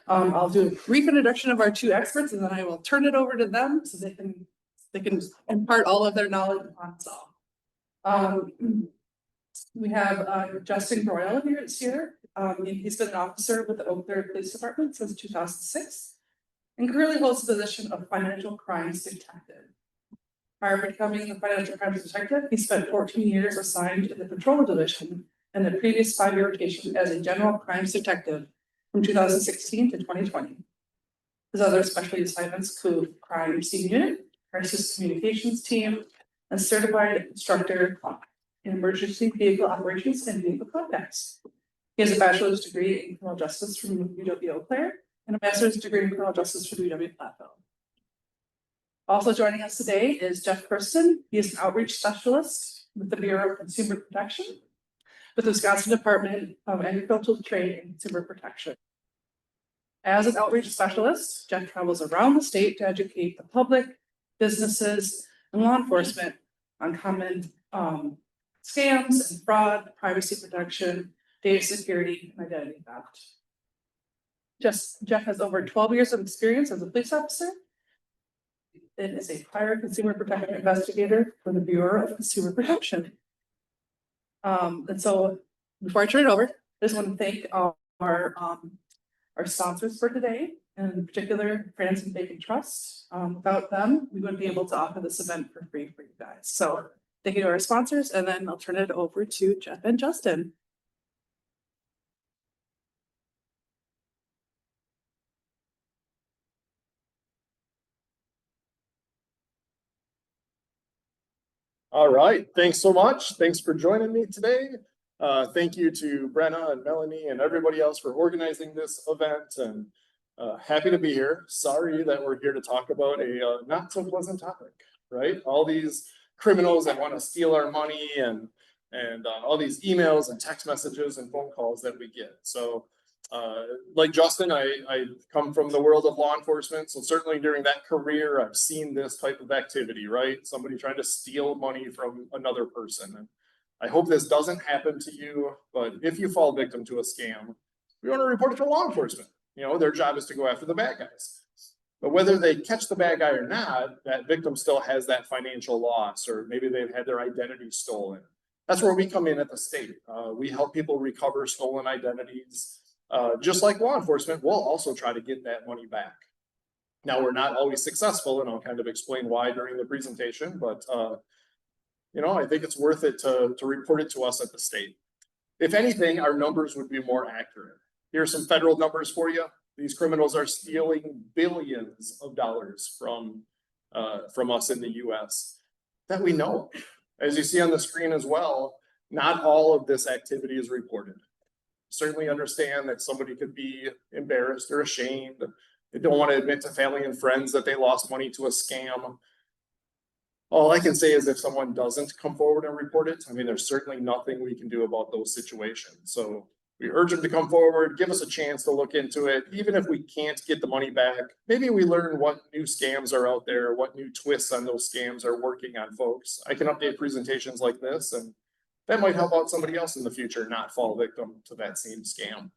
I'll do a brief introduction of our two experts, and then I will turn it over to them so they can impart all of their knowledge upon us all. We have Justin Broyle here. He's been an officer with the Oak Grove Police Department since 2006 and currently holds the position of financial crimes detective. Prior to becoming the financial crimes detective, he spent 14 years assigned to the patrol division and the previous 5-year rotation as a general crimes detective from 2016 to 2020. His other specialty assignments include crime scene unit, crisis communications team, and certified instructor in emergency vehicle operations and vehicle contacts. He has a bachelor's degree in criminal justice from UW Eau Claire and a master's degree in criminal justice from UW Platteville. Also joining us today is Jeff Kirsten. He is an outreach specialist with the Bureau of Consumer Protection with the Wisconsin Department of Agricultural Trade and Consumer Protection. As an outreach specialist, Jeff travels around the state to educate the public, businesses, and law enforcement on common scams and fraud, privacy protection, data security, and identity theft. Jeff has over 12 years of experience as a police officer and is a prior consumer protection investigator for the Bureau of Consumer Protection. And so before I turn it over, I just want to thank our sponsors for today, and in particular, Franson Bacon Trust. Without them, we wouldn't be able to offer this event for free for you guys. So thank you to our sponsors, and then I'll turn it over to Jeff and Justin. All right, thanks so much. Thanks for joining me today. Thank you to Brenna and Melanie and everybody else for organizing this event, and happy to be here. Sorry that we're here to talk about a not so pleasant topic, right? All these criminals that want to steal our money and all these emails and text messages and phone calls that we get. So like Justin, I come from the world of law enforcement. So certainly during that career, I've seen this type of activity, right? Somebody trying to steal money from another person. And I hope this doesn't happen to you, but if you fall victim to a scam, we want to report it to law enforcement. You know, their job is to go after the bad guys. But whether they catch the bad guy or not, that victim still has that financial loss, or maybe they've had their identity stolen. That's where we come in at the state. We help people recover stolen identities. Just like law enforcement, we'll also try to get that money back. Now, we're not always successful, and I'll kind of explain why during the presentation, but you know, I think it's worth it to report it to us at the state. If anything, our numbers would be more accurate. Here's some federal numbers for you. These criminals are stealing billions of dollars from us in the US that we know. As you see on the screen as well, not all of this activity is reported. Certainly understand that somebody could be embarrassed or ashamed. They don't want to admit to family and friends that they lost money to a scam. All I can say is if someone doesn't come forward and report it, I mean, there's certainly nothing we can do about those situations. So we urge them to come forward, give us a chance to look into it. Even if we can't get the money back, maybe we learn what new scams are out there, what new twists on those scams are working on folks. I can update presentations like this, and that might help out somebody else in the future not fall victim to that same scam.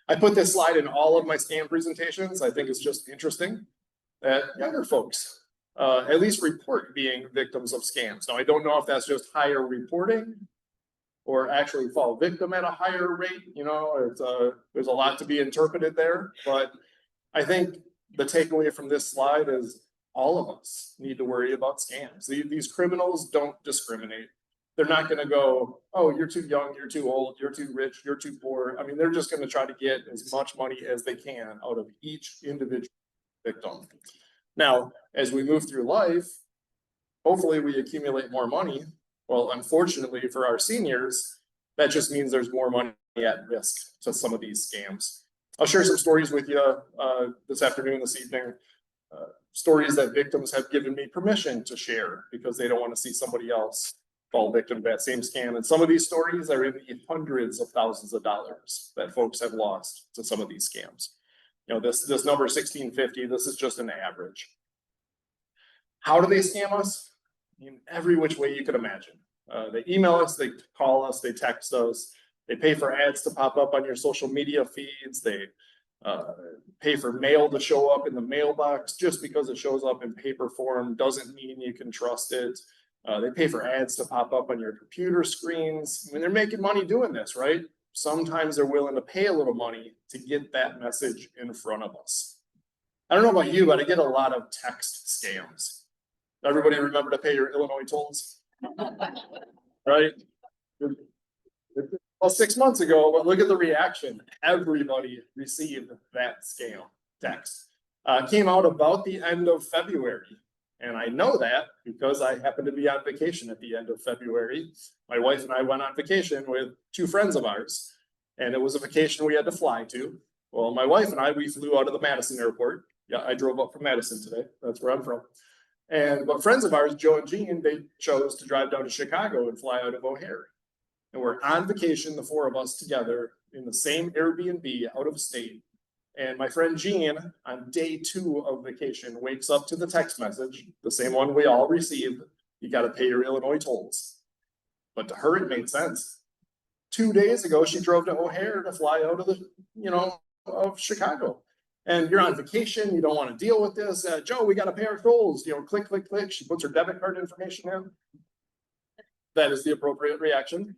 I put this slide in all of my scam presentations. I think it's just interesting that younger folks at least report being victims of scams. Now, I don't know if that's just higher reporting or actually fall victim at a higher rate. You know, there's a lot to be interpreted there, but I think the takeaway from this slide is all of us need to worry about scams. These criminals don't discriminate. They're not going to go, oh, you're too young, you're too old, you're too rich, you're too poor. I mean, they're just going to try to get as much money as they can out of each individual victim. Now, as we move through life, hopefully we accumulate more money. Well, unfortunately for our seniors, that just means there's more money at risk to some of these scams. I'll share some stories with you this afternoon, this evening. Stories that victims have given me permission to share because they don't want to see somebody else fall victim to that same scam. And some of these stories are in the hundreds of thousands of dollars that folks have lost to some of these scams. You know, this number 1650, this is just an average. How do they scam us? In every which way you could imagine. They email us, they call us, they text us, they pay for ads to pop up on your social media feeds, they Pay for mail to show up in the mailbox. Just because it shows up in paper form doesn't mean you can trust it. They pay for ads to pop up on your computer screens. I mean, they're making money doing this, right? Sometimes they're willing to pay a little money to get that message in front of us. I don't know about you, but I get a lot of text scams. Everybody remember to pay your Illinois tolls? Right? Well, 6 months ago, but look at the reaction. Everybody received that scam text. Came out about the end of February. And I know that because I happened to be on vacation at the end of February. My wife and I went on vacation with 2 friends of ours. And it was a vacation we had to fly to. Well, my wife and I, we flew out of the Madison airport. Yeah, I drove up from Madison today. That's where I'm from. But friends of ours, Joe and Jean, they chose to drive down to Chicago and fly out of O'Hare. And we're on vacation, the 4 of us together in the same Airbnb out of state. And my friend Jean, on day 2 of vacation, wakes up to the text message, the same one we all received. You got to pay your Illinois tolls. But to her, it made sense. 2 days ago, she drove to O'Hare to fly out of of Chicago. And you're on vacation, you don't want to deal with this. Joe, we got to pay our tolls. Click, click, click. She puts her debit card information in. That is the appropriate reaction.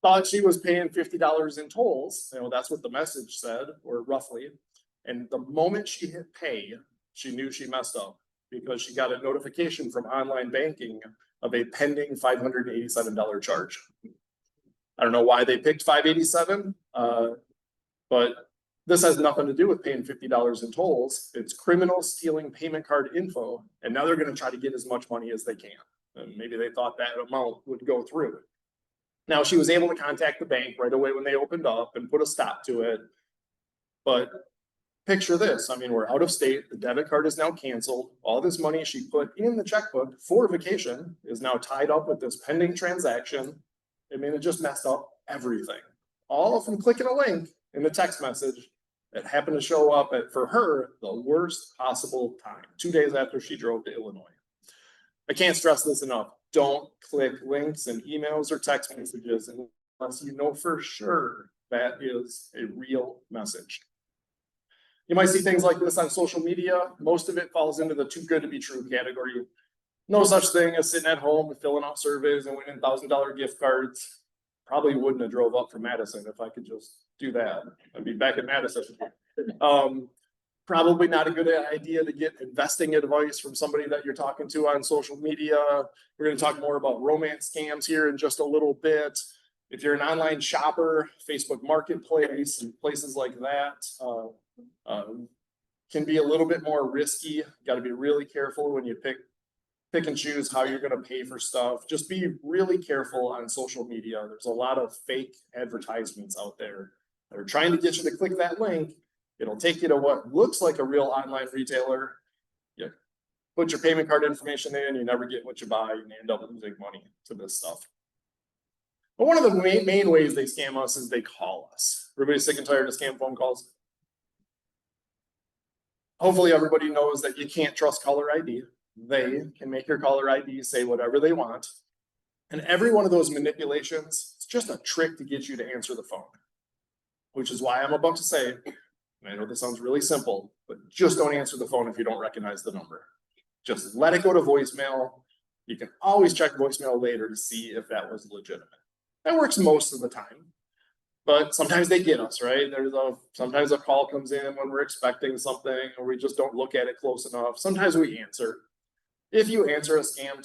Thought she was paying $50 in tolls. That's what the message said, or roughly. And the moment she hit pay, she knew she messed up because she got a notification from online banking of a pending $587 charge. I don't know why they picked $587, but this has nothing to do with paying $50 in tolls. It's criminals stealing payment card info, and now they're going to try to get as much money as they can. And maybe they thought that amount would go through. Now, she was able to contact the bank right away when they opened up and put a stop to it. But picture this. I mean, we're out of state. The debit card is now canceled. All this money she put in the checkbook for vacation is now tied up with this pending transaction. I mean, it just messed up everything. All from clicking a link in the text message that happened to show up at, for her, the worst possible time, 2 days after she drove to Illinois. I can't stress this enough. Don't click links and emails or text messages unless you know for sure that is a real message. You might see things like this on social media. Most of it falls into the too good to be true category. No such thing as sitting at home and filling out surveys and winning $1,000 gift cards. Probably wouldn't have drove up from Madison if I could just do that. I'd be back in Madison. Probably not a good idea to get investing advice from somebody that you're talking to on social media. We're going to talk more about romance scams here in just a little bit. If you're an online shopper, Facebook Marketplace and places like that can be a little bit more risky. Got to be really careful when you pick and choose how you're going to pay for stuff. Just be really careful on social media. There's a lot of fake advertisements out there that are trying to get you to click that link. It'll take you to what looks like a real online retailer. You put your payment card information in, you never get what you buy, and you end up losing money to this stuff. But one of the main ways they scam us is they call us. Everybody sick and tired of scam phone calls? Hopefully everybody knows that you can't trust caller ID. They can make your caller ID say whatever they want. And every one of those manipulations, it's just a trick to get you to answer the phone. Which is why I'm about to say, and I know this sounds really simple, but just don't answer the phone if you don't recognize the number. Just let it go to voicemail. You can always check voicemail later to see if that was legitimate. That works most of the time, but sometimes they get us, right? Sometimes a call comes in when we're expecting something or we just don't look at it close enough. Sometimes we answer. If you answer a scam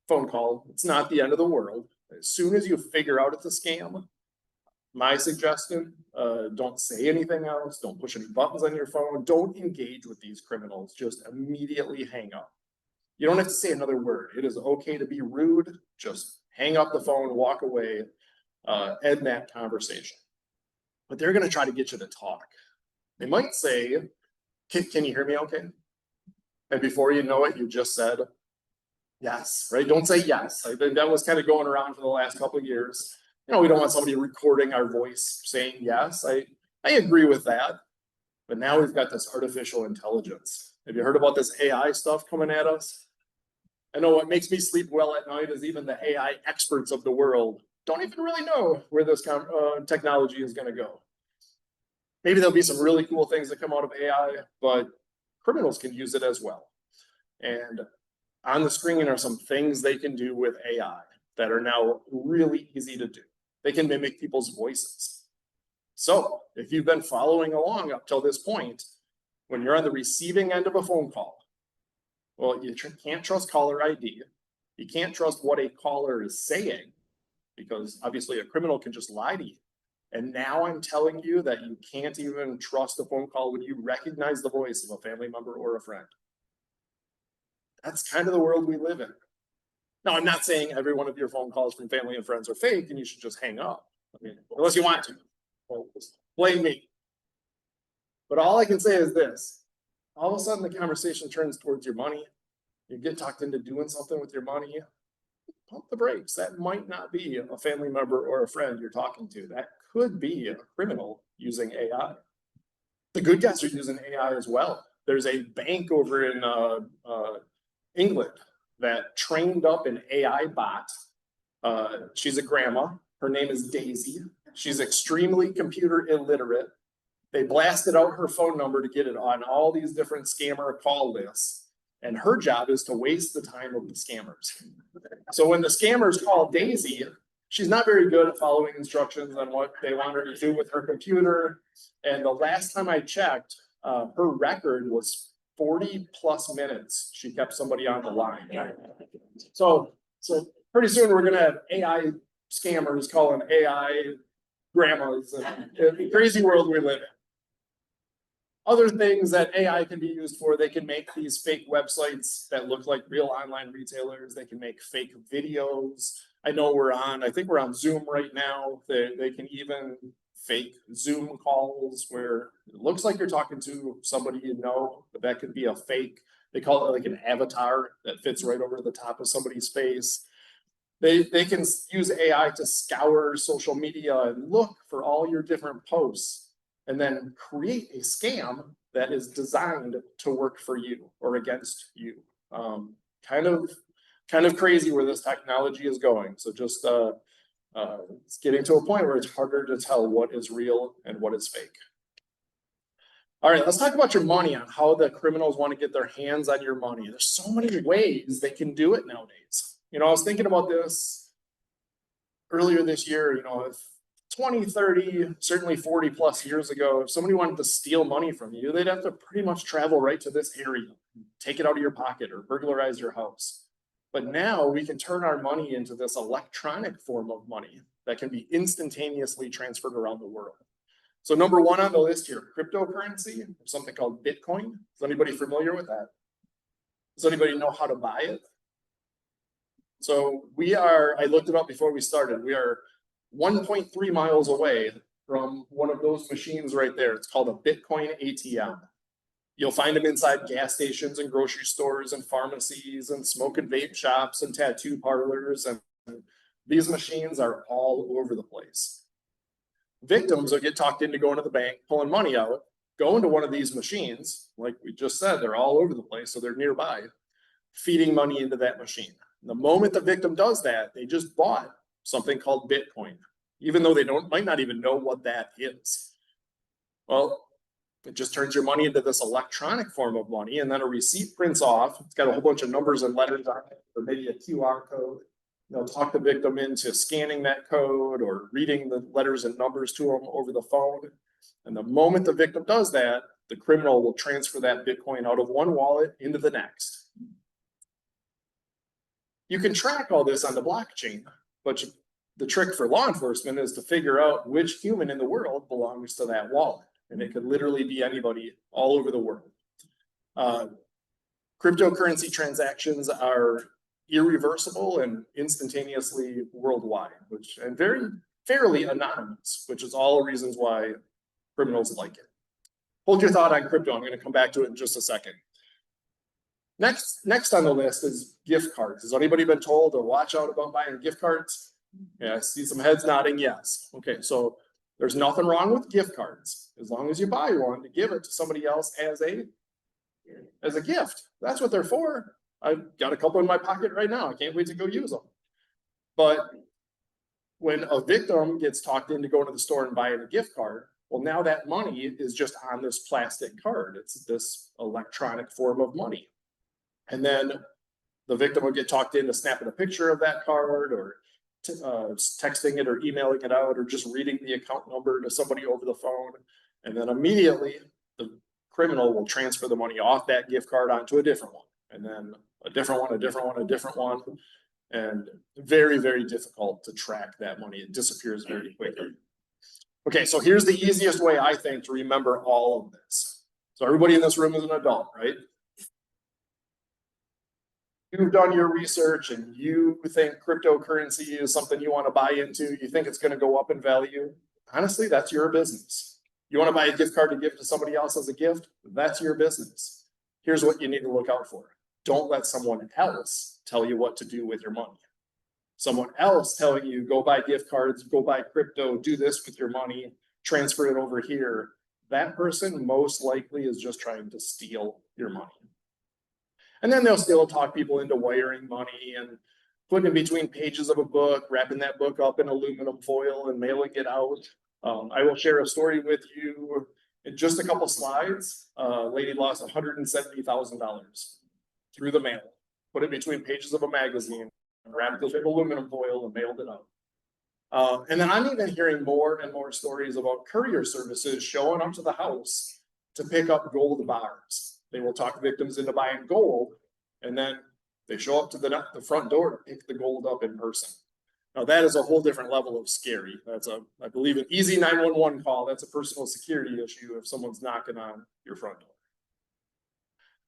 phone call, it's not the end of the world. As soon as you figure out it's a scam, my suggestion, don't say anything else. Don't push any buttons on your phone. Don't engage with these criminals. Just immediately hang up. You don't have to say another word. It is okay to be rude. Just hang up the phone, walk away, end that conversation. But they're going to try to get you to talk. They might say, can you hear me okay? And before you know it, you just said yes, right? Don't say yes. I think that was kind of going around for the last couple of years. We don't want somebody recording our voice saying yes. I agree with that. But now we've got this artificial intelligence. Have you heard about this AI stuff coming at us? I know what makes me sleep well at night is even the AI experts of the world don't even really know where this technology is going to go. Maybe there'll be some really cool things that come out of AI, but criminals can use it as well. And on the screen are some things they can do with AI that are now really easy to do. They can mimic people's voices. So if you've been following along up till this point, when you're on the receiving end of a phone call, well, you can't trust caller ID. You can't trust what a caller is saying, because obviously a criminal can just lie to you. And now I'm telling you that you can't even trust a phone call when you recognize the voice of a family member or a friend. That's kind of the world we live in. Now, I'm not saying every one of your phone calls from family and friends are fake and you should just hang up. I mean, unless you want to. Well, blame me. But all I can say is this. All of a sudden the conversation turns towards your money. You get talked into doing something with your money. Pump the brakes. That might not be a family member or a friend you're talking to. That could be a criminal using AI. The good guys are using AI as well. There's a bank over in England that trained up an AI bot. She's a grandma. Her name is Daisy. She's extremely computer illiterate. They blasted out her phone number to get it on all these different scammer call lists. And her job is to waste the time of the scammers. So when the scammers call Daisy, she's not very good at following instructions on what they want her to do with her computer. And the last time I checked, her record was 40 plus minutes. She kept somebody on the line. So pretty soon we're gonna have AI scammers calling AI grandmas. And the crazy world we live in. Other things that AI can be used for, they can make these fake websites that look like real online retailers. They can make fake videos. I know I think we're on Zoom right now. They can even fake Zoom calls where it looks like you're talking to somebody you know, but that could be a fake. They call it like an avatar that fits right over the top of somebody's face. They can use AI to scour social media and look for all your different posts and then create a scam that is designed to work for you or against you. Kind of crazy where this technology is going. So just it's getting to a point where it's harder to tell what is real and what is fake. All right, let's talk about your money, on how the criminals want to get their hands on your money. There's so many ways they can do it nowadays. You know, I was thinking about this earlier this year. You know, if 20, 30, certainly 40 plus years ago, if somebody wanted to steal money from you, they'd have to pretty much travel right to this area, take it out of your pocket or burglarize your house. But now we can turn our money into this electronic form of money that can be instantaneously transferred around the world. So number one on the list here, cryptocurrency, something called Bitcoin. Is anybody familiar with that? Does anybody know how to buy it? So I looked it up before we started. We are 1.3 miles away from one of those machines right there. It's called a Bitcoin ATM. You'll find them inside gas stations and grocery stores and pharmacies and smoke and vape shops and tattoo parlors. And these machines are all over the place. Victims will get talked into going to the bank, pulling money out, go into one of these machines. Like we just said, they're all over the place, so they're nearby, feeding money into that machine. And the moment the victim does that, they just bought something called Bitcoin, even though they might not even know what that is. Well, it just turns your money into this electronic form of money, and then a receipt prints off. It's got a whole bunch of numbers and letters on it, or maybe a QR code. They'll talk the victim into scanning that code or reading the letters and numbers to them over the phone. And the moment the victim does that, the criminal will transfer that Bitcoin out of one wallet into the next. You can track all this on the blockchain, but the trick for law enforcement is to figure out which human in the world belongs to that wallet. And it could literally be anybody all over the world. Cryptocurrency transactions are irreversible and instantaneously worldwide, and fairly anonymous, which is all the reasons why criminals like it. Hold your thought on crypto. I'm going to come back to it in just a second. Next on the list is gift cards. Has anybody been told to watch out about buying gift cards? Yeah, I see some heads nodding yes. Okay, so there's nothing wrong with gift cards as long as you buy one to give it to somebody else as a gift. That's what they're for. I've got a couple in my pocket right now. I can't wait to go use them. But when a victim gets talked into going to the store and buying a gift card, Well, now that money is just on this plastic card. It's this electronic form of money. And then the victim will get talked into snapping a picture of that card, or texting it or emailing it out, or just reading the account number to somebody over the phone. And then immediately the criminal will transfer the money off that gift card onto a different one, and then a different one, a different one, a different one. And very, very difficult to track that money. It disappears very quickly. Okay, so here's the easiest way, I think, to remember all of this. So everybody in this room is an adult, right? You've done your research and you think cryptocurrency is something you want to buy into. You think it's going to go up in value. Honestly, that's your business. You want to buy a gift card to give to somebody else as a gift? That's your business. Here's what you need to look out for. Don't let someone else tell you what to do with your money. Someone else telling you, go buy gift cards, go buy crypto, do this with your money, transfer it over here. That person most likely is just trying to steal your money. And then they'll still talk people into wiring money and putting in between pages of a book, wrapping that book up in aluminum foil and mailing it out. I will share a story with you in just a couple slides. A lady lost $170,000 through the mail, put it between pages of a magazine, wrapped it in aluminum foil and mailed it out. And then I'm even hearing more and more stories about courier services showing up to the house to pick up gold bars. They will talk victims into buying gold, and then they show up to the front door to pick the gold up in person. Now that is a whole different level of scary. That's I believe, an easy 911 call. That's a personal security issue if someone's knocking on your front door.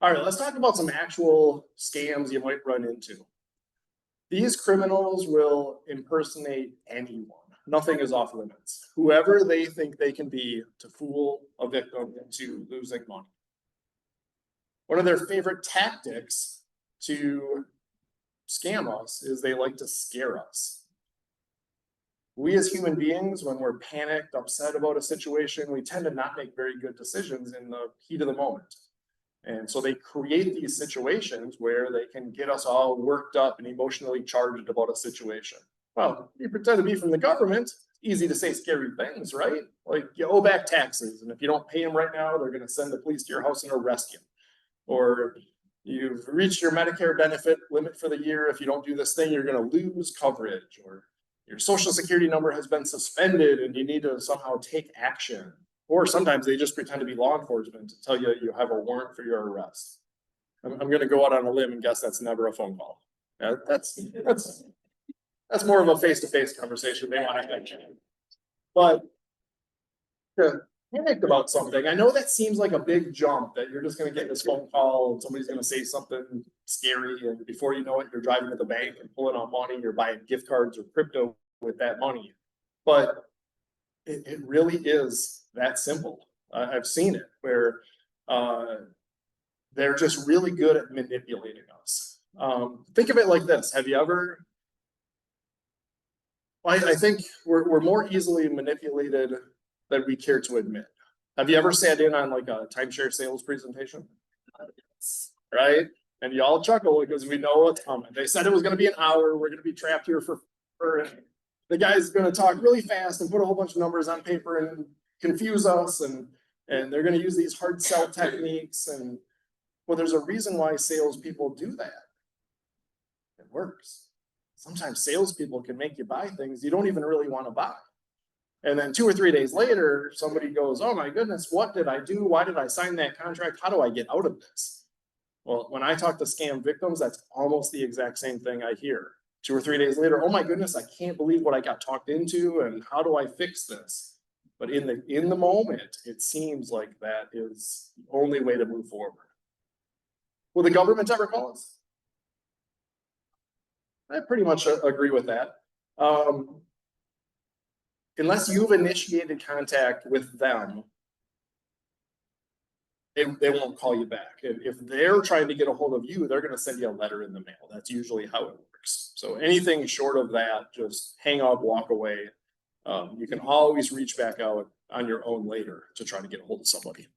All right, let's talk about some actual scams you might run into. These criminals will impersonate anyone. Nothing is off limits. Whoever they think they can be to fool a victim into losing money. One of their favorite tactics to scam us is they like to scare us. We as human beings, when we're panicked, upset about a situation, we tend to not make very good decisions in the heat of the moment. And so they create these situations where they can get us all worked up and emotionally charged about a situation. Well, you pretend to be from the government, it's easy to say scary things, right? Like you owe back taxes, and if you don't pay them right now, they're going to send the police to your house and arrest you. Or you've reached your Medicare benefit limit for the year. If you don't do this thing, you're going to lose coverage. Or your social security number has been suspended and you need to somehow take action. Or sometimes they just pretend to be law enforcement to tell you you have a warrant for your arrest. I'm going to go out on a limb and guess that's never a phone call. That's more of a face-to-face conversation. They want to catch you. But panicked about something. I know that seems like a big jump, that you're just going to get this phone call and somebody's going to say something scary, and before you know it, you're driving to the bank and pulling out money, you're buying gift cards or crypto with that money. But it really is that simple. I've seen it where they're just really good at manipulating us. Think of it like this. Have you ever, I think we're more easily manipulated than we care to admit. Have you ever sat in on like a timeshare sales presentation? Right? And you all chuckle because we know what's coming. They said it was going to be an hour. We're going to be trapped here for the guy's going to talk really fast and put a whole bunch of numbers on paper and confuse us. And they're going to use these hard sell techniques. And well, there's a reason why salespeople do that. It works. Sometimes salespeople can make you buy things you don't even really want to buy. And then 2 or 3 days later, somebody goes, oh my goodness, what did I do? Why did I sign that contract? How do I get out of this? Well, when I talk to scam victims, that's almost the exact same thing I hear. 2 or 3 days later, oh my goodness, I can't believe what I got talked into, and how do I fix this? But in the moment, it seems like that is the only way to move forward. Will the government ever call us? I pretty much agree with that. Unless you've initiated contact with them, they won't call you back. If they're trying to get a hold of you, they're going to send you a letter in the mail. That's usually how it works. So anything short of that, just hang up, walk away. You can always reach back out on your own later to try to get a hold of somebody.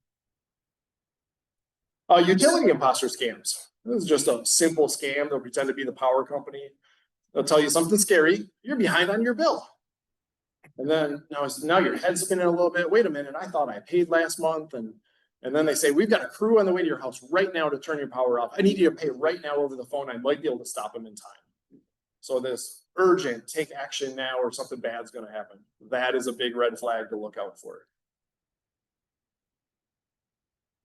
Utility imposter scams. This is just a simple scam. They'll pretend to be the power company. They'll tell you something scary. You're behind on your bill. And then now your head's spinning a little bit. Wait a minute, I thought I paid last month. And then they say, we've got a crew on the way to your house right now to turn your power off. I need you to pay right now over the phone. I might be able to stop them in time. So this urgent, take action now or something bad's going to happen. That is a big red flag to look out for.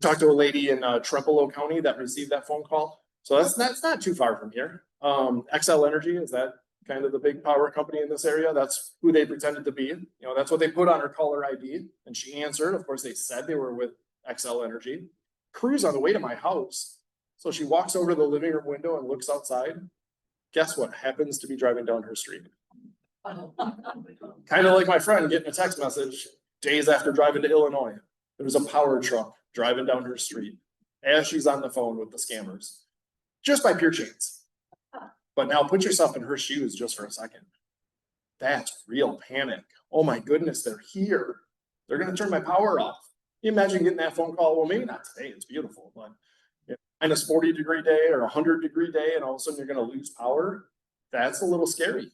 Talked to a lady in Trempealeau County that received that phone call. So that's not too far from here. XL Energy, is that kind of the big power company in this area? That's who they pretended to be. You know, that's what they put on her caller ID. And she answered. Of course, they said they were with XL Energy. Crew's on the way to my house. So she walks over to the living room window and looks outside. Guess what happens to be driving down her street? Kind of like my friend getting a text message days after driving to Illinois. There's a power truck driving down her street as she's on the phone with the scammers, just by pure chance. But now put yourself in her shoes just for a second. That's real panic. Oh my goodness, they're here. They're going to turn my power off. You imagine getting that phone call? Well, maybe not today. It's beautiful, but minus 40-degree day or 100-degree day, and all of a sudden you're going to lose power. That's a little scary.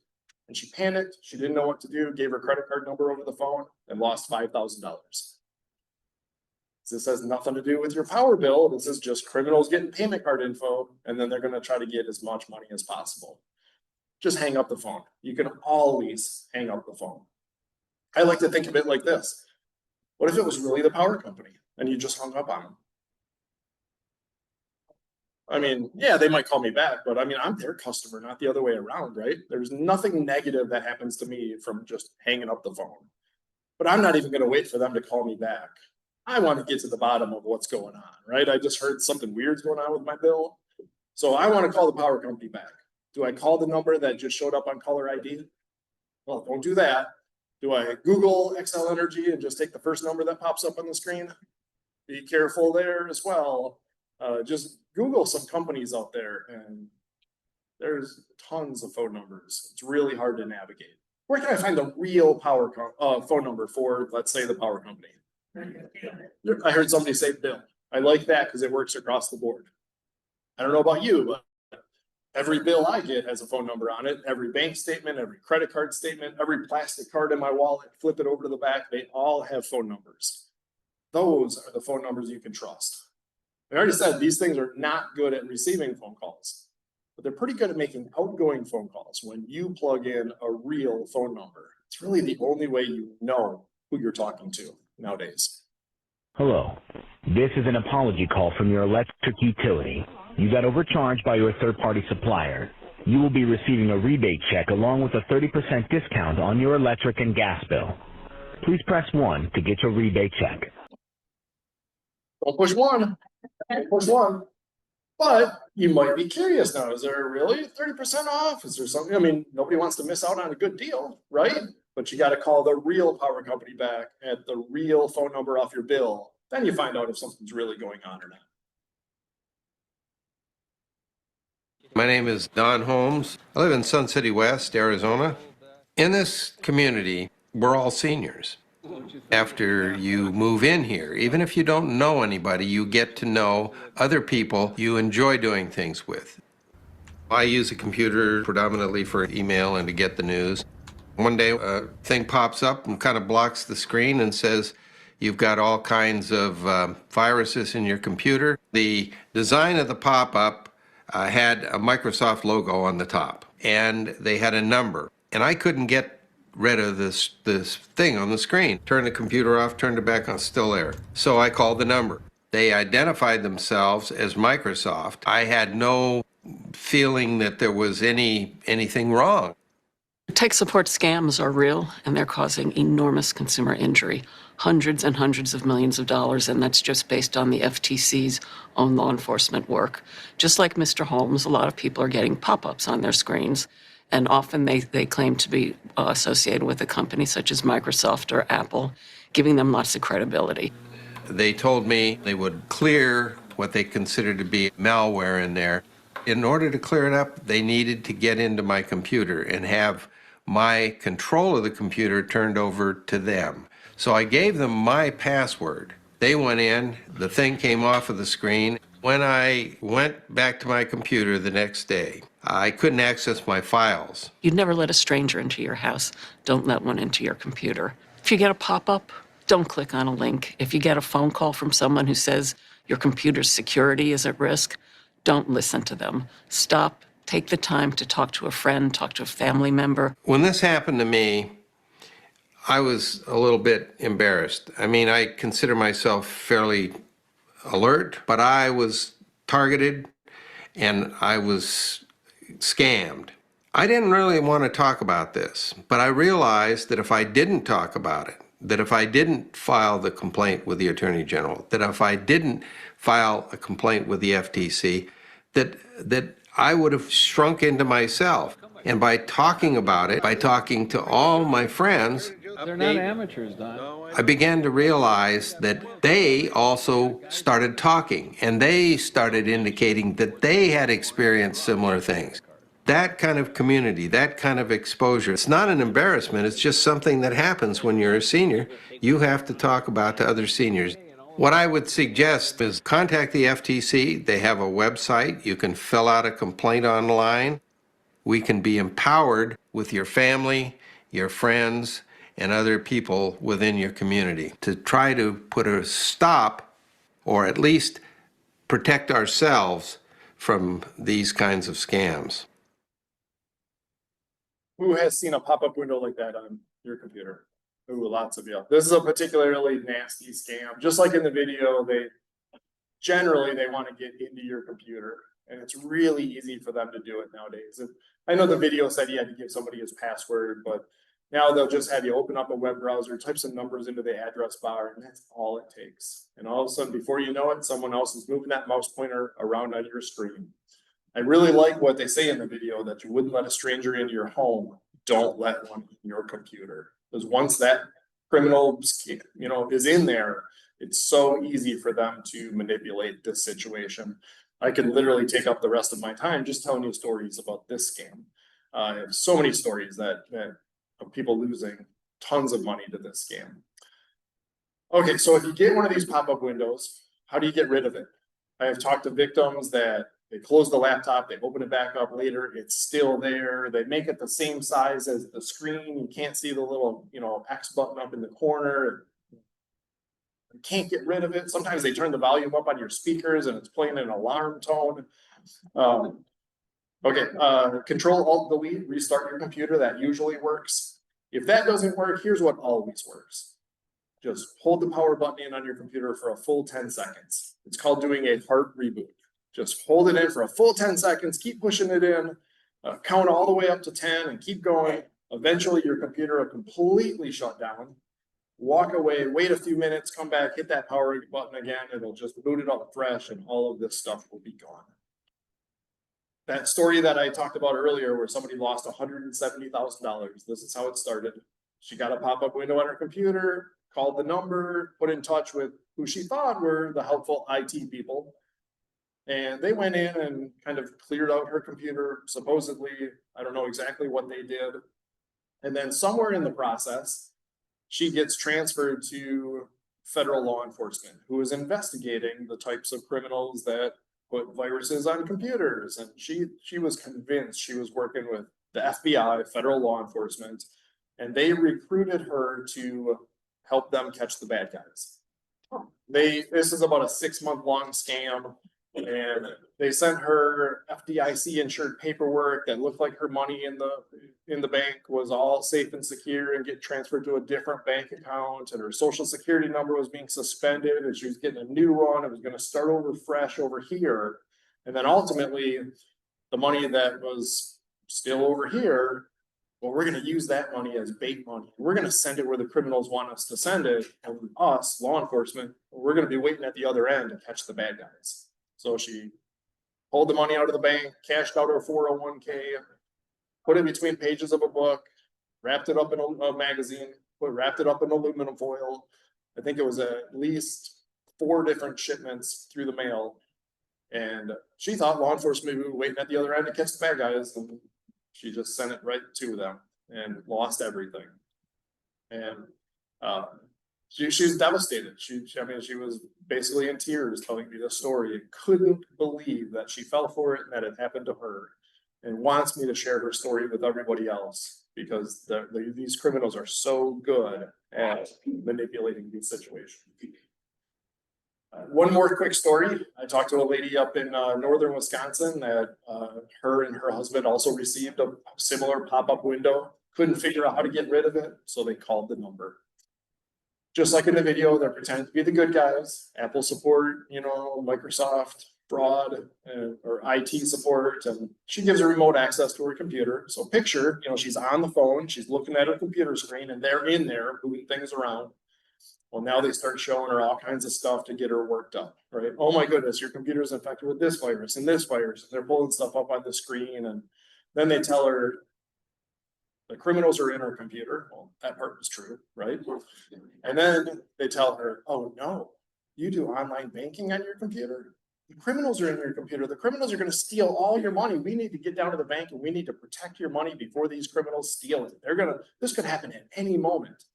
And she panicked. She didn't know what to do. Gave her credit card number over the phone and lost $5,000. This has nothing to do with your power bill. This is just criminals getting payment card info, and then they're going to try to get as much money as possible. Just hang up the phone. You can always hang up the phone. I like to think of it like this. What if it was really the power company and you just hung up on them? I mean, yeah, they might call me back, but I mean, I'm their customer, not the other way around, right? There's nothing negative that happens to me from just hanging up the phone. But I'm not even going to wait for them to call me back. I want to get to the bottom of what's going on, right? I just heard something weird's going on with my bill. So I want to call the power company back. Do I call the number that just showed up on caller ID? Well, don't do that. Do I Google XL Energy and just take the first number that pops up on the screen? Be careful there as well. Just Google some companies out there, and there's tons of phone numbers. It's really hard to navigate. Where can I find the real phone number for, let's say, the power company? I heard somebody say Bill. I like that because it works across the board. I don't know about you, but every bill I get has a phone number on it. Every bank statement, every credit card statement, every plastic card in my wallet, flip it over to the back, they all have phone numbers. Those are the phone numbers you can trust. I already said these things are not good at receiving phone calls, but they're pretty good at making outgoing phone calls when you plug in a real phone number. It's really the only way you know who you're talking to nowadays. Hello. This is an apology call from your electric utility. You got overcharged by your third-party supplier. You will be receiving a rebate check along with a 30% discount on your electric and gas bill. Please press 1 to get your rebate check. Don't push one. Push one. But you might be curious now. Is there really 30% off? Is there something? I mean, nobody wants to miss out on a good deal, right? But you got to call the real power company back at the real phone number off your bill. Then you find out if something's really going on or not. My name is Don Holmes. I live in Sun City West, Arizona. In this community, we're all seniors. After you move in here, even if you don't know anybody, you get to know other people you enjoy doing things with. I use a computer predominantly for email and to get the news. One day a thing pops up and kind of blocks the screen and says, you've got all kinds of viruses in your computer. The design of the pop-up had a Microsoft logo on the top, and they had a number. And I couldn't get rid of this thing on the screen. Turned the computer off, turned it back on, still there. So I called the number. They identified themselves as Microsoft. I had no feeling that there was anything wrong. Tech support scams are real, and they're causing enormous consumer injury, hundreds and hundreds of millions of dollars, and that's just based on the FTC's own law enforcement work. Just like Mr. Holmes, a lot of people are getting pop-ups on their screens, and often they claim to be associated with a company such as Microsoft or Apple, giving them lots of credibility. They told me they would clear what they considered to be malware in there. In order to clear it up, they needed to get into my computer and have my control of the computer turned over to them. So I gave them my password. They went in, the thing came off of the screen. When I went back to my computer the next day, I couldn't access my files. You'd never let a stranger into your house. Don't let one into your computer. If you get a pop-up, don't click on a link. If you get a phone call from someone who says your computer's security is at risk, don't listen to them. Stop, take the time to talk to a friend, talk to a family member. When this happened to me, I was a little bit embarrassed. I mean, I consider myself fairly alert, but I was targeted and I was scammed. I didn't really want to talk about this, but I realized that if I didn't talk about it, that if I didn't file the complaint with the Attorney General, that if I didn't file a complaint with the FTC, that I would have shrunk into myself. And by talking about it, by talking to all my friends, They're not amateurs, Don. I began to realize that they also started talking and they started indicating that they had experienced similar things. That kind of community, that kind of exposure, it's not an embarrassment, it's just something that happens when you're a senior. You have to talk about to other seniors. What I would suggest is contact the FTC. They have a website. You can fill out a complaint online. We can be empowered with your family, your friends, and other people within your community to try to put a stop or at least protect ourselves from these kinds of scams. Who has seen a pop-up window like that on your computer? Ooh, lots of you. This is a particularly nasty scam. Just like in the video, they want to get into your computer, and it's really easy for them to do it nowadays. And I know the video said you had to give somebody his password, but now they'll just have you open up a web browser, type some numbers into the address bar, and that's all it takes. And all of a sudden, before you know it, someone else is moving that mouse pointer around on your screen. I really like what they say in the video, that you wouldn't let a stranger into your home. Don't let one in your computer. Because once that criminal, is in there, it's so easy for them to manipulate this situation. I could literally take up the rest of my time just telling you stories about this scam. I have so many stories that of people losing tons of money to this scam. Okay, so if you get one of these pop-up windows, how do you get rid of it? I have talked to victims that they close the laptop, they open it back up later, it's still there. They make it the same size as the screen. You can't see the little, X button up in the corner. You can't get rid of it. Sometimes they turn the volume up on your speakers and it's playing an alarm tone. Control Alt Delete, restart your computer. That usually works. If that doesn't work, here's what always works. Just hold the power button in on your computer for a full 10 seconds. It's called doing a hard reboot. Just hold it in for a full 10 seconds, keep pushing it in, count all the way up to 10 and keep going. Eventually your computer will completely shut down. Walk away, wait a few minutes, come back, hit that power button again. It'll just boot it up fresh and all of this stuff will be gone. That story that I talked about earlier where somebody lost $170,000, this is how it started. She got a pop-up window on her computer, called the number, put in touch with who she thought were the helpful IT people. And they went in and kind of cleared out her computer, supposedly. I don't know exactly what they did. And then somewhere in the process, she gets transferred to federal law enforcement, who is investigating the types of criminals that put viruses on computers. And she was convinced she was working with the FBI, federal law enforcement, and they recruited her to help them catch the bad guys. This is about a 6-month-long scam. And they sent her FDIC insured paperwork that looked like her money in the bank was all safe and secure and get transferred to a different bank account, and her social security number was being suspended and she was getting a new one. It was going to start over fresh over here. And then ultimately the money that was still over here, well, we're going to use that money as bait money. We're going to send it where the criminals want us to send it. And us, law enforcement, we're going to be waiting at the other end to catch the bad guys. So she pulled the money out of the bank, cashed out her 401k, put it between pages of a book, wrapped it up in a magazine, wrapped it up in aluminum foil. I think it was at least 4 different shipments through the mail. And she thought law enforcement would be waiting at the other end to catch the bad guys. And she just sent it right to them and lost everything. And She was devastated. I mean, she was basically in tears telling me the story and couldn't believe that she fell for it and that it happened to her, and wants me to share her story with everybody else because these criminals are so good at manipulating these situations. One more quick story. I talked to a lady up in northern Wisconsin that her and her husband also received a similar pop-up window. Couldn't figure out how to get rid of it, so they called the number. Just like in the video, they're pretending to be the good guys, Apple support, you know, Microsoft fraud or IT support, and she gives her remote access to her computer. So picture, you know, she's on the phone, she's looking at her computer screen, and they're in there moving things around. Well, now they start showing her all kinds of stuff to get her worked up, right? Oh my goodness, your computer's infected with this virus and this virus. And they're pulling stuff up on the screen, and then they tell her the criminals are in her computer. Well, that part was true, right? And then they tell her, oh no, you do online banking on your computer? The criminals are in your computer. The criminals are going to steal all your money. We need to get down to the bank and we need to protect your money before these criminals steal it. This could happen at any moment.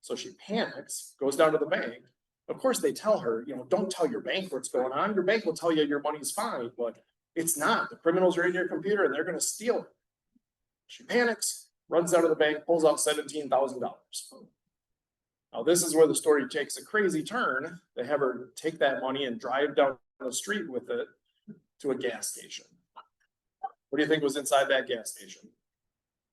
So she panics, goes down to the bank. Of course, they tell her, you know, don't tell your bank what's going on. Your bank will tell you your money's fine, but it's not. The criminals are in your computer and they're going to steal it. She panics, runs out of the bank, pulls out $17,000. Now, this is where the story takes a crazy turn. They have her take that money and drive down the street with it to a gas station. What do you think was inside that gas station?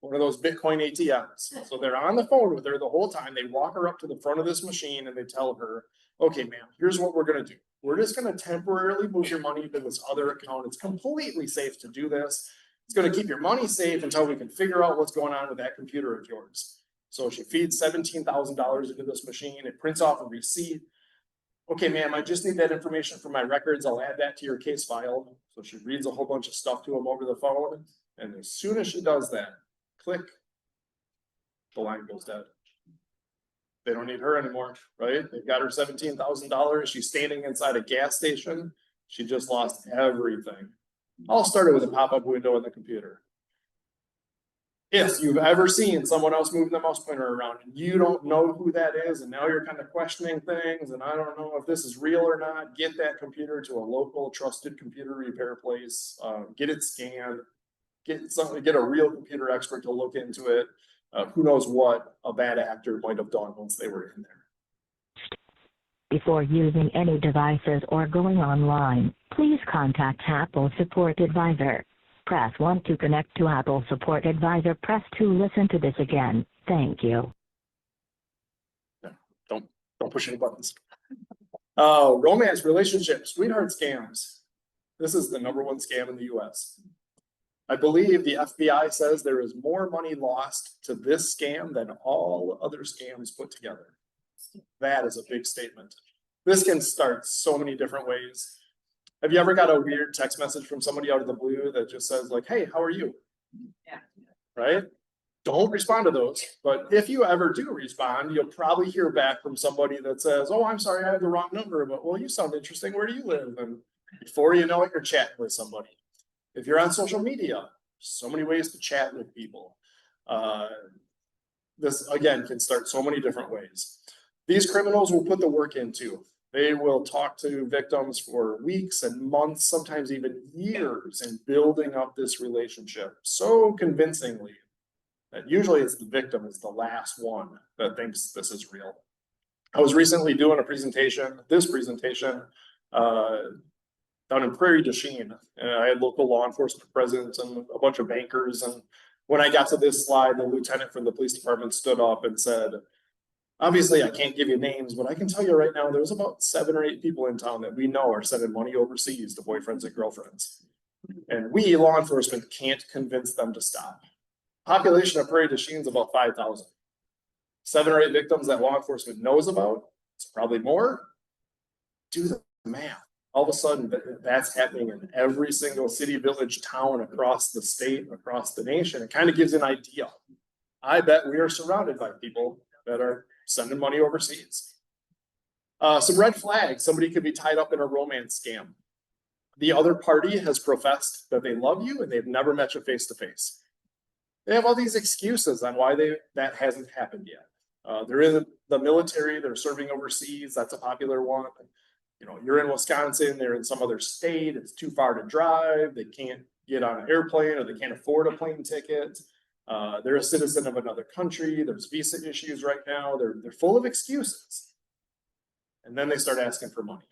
One of those Bitcoin ATMs. So they're on the phone with her the whole time. They walk her up to the front of this machine and they tell her, okay, ma'am, here's what we're going to do. We're just going to temporarily move your money to this other account. It's completely safe to do this. It's going to keep your money safe until we can figure out what's going on with that computer of yours. So she feeds $17,000 into this machine. It prints off a receipt. Okay, ma'am, I just need that information for my records. I'll add that to your case file. So she reads a whole bunch of stuff to him over the phone. And as soon as she does that, click, the line goes dead. They don't need her anymore, right? They've got her $17,000. She's standing inside a gas station. She just lost everything. All started with a pop-up window in the computer. If you've ever seen someone else moving the mouse pointer around and you don't know who that is, and now you're kind of questioning things, and I don't know if this is real or not, get that computer to a local trusted computer repair place, get it scanned, get a real computer expert to look into it. Who knows what a bad actor might have done once they were in there. Before using any devices or going online, please contact Apple Support Advisor. Press 1 to connect to Apple Support Advisor. Press 2 to listen to this again. Thank you. Don't push any buttons. Romance, relationships, sweetheart scams. This is the #1 scam in the US. I believe the FBI says there is more money lost to this scam than all other scams put together. That is a big statement. This can start so many different ways. Have you ever got a weird text message from somebody out of the blue that just says like, hey, how are you? Yeah. Right? Don't respond to those. But if you ever do respond, you'll probably hear back from somebody that says, oh, I'm sorry, I have the wrong number, but well, you sound interesting. Where do you live? And before you know it, you're chatting with somebody. If you're on social media, so many ways to chat with people. This again can start so many different ways. These criminals will put the work into. They will talk to victims for weeks and months, sometimes even years, in building up this relationship so convincingly that usually it's the victim is the last one that thinks this is real. I was recently doing this presentation down in Prairie du Chien, and I had local law enforcement presence and a bunch of bankers. And when I got to this slide, the lieutenant from the police department stood up and said, obviously I can't give you names, but I can tell you right now, there's about 7 or 8 people in town that we know are sending money overseas to boyfriends and girlfriends. And we, law enforcement, can't convince them to stop. Population of Prairie du Chien is about 5,000. 7 or 8 victims that law enforcement knows about, it's probably more. Do the math. All of a sudden, that's happening in every single city, village, town across the state, across the nation. It kind of gives an idea. I bet we are surrounded by people that are sending money overseas. Some red flags. Somebody could be tied up in a romance scam. The other party has professed that they love you and they've never met you face to face. They have all these excuses on why that hasn't happened yet. They're in the military, they're serving overseas, that's a popular one. You know, you're in Wisconsin, they're in some other state, it's too far to drive, they can't get on an airplane or they can't afford a plane ticket. They're a citizen of another country, there's visa issues right now, they're full of excuses. And then they start asking for money.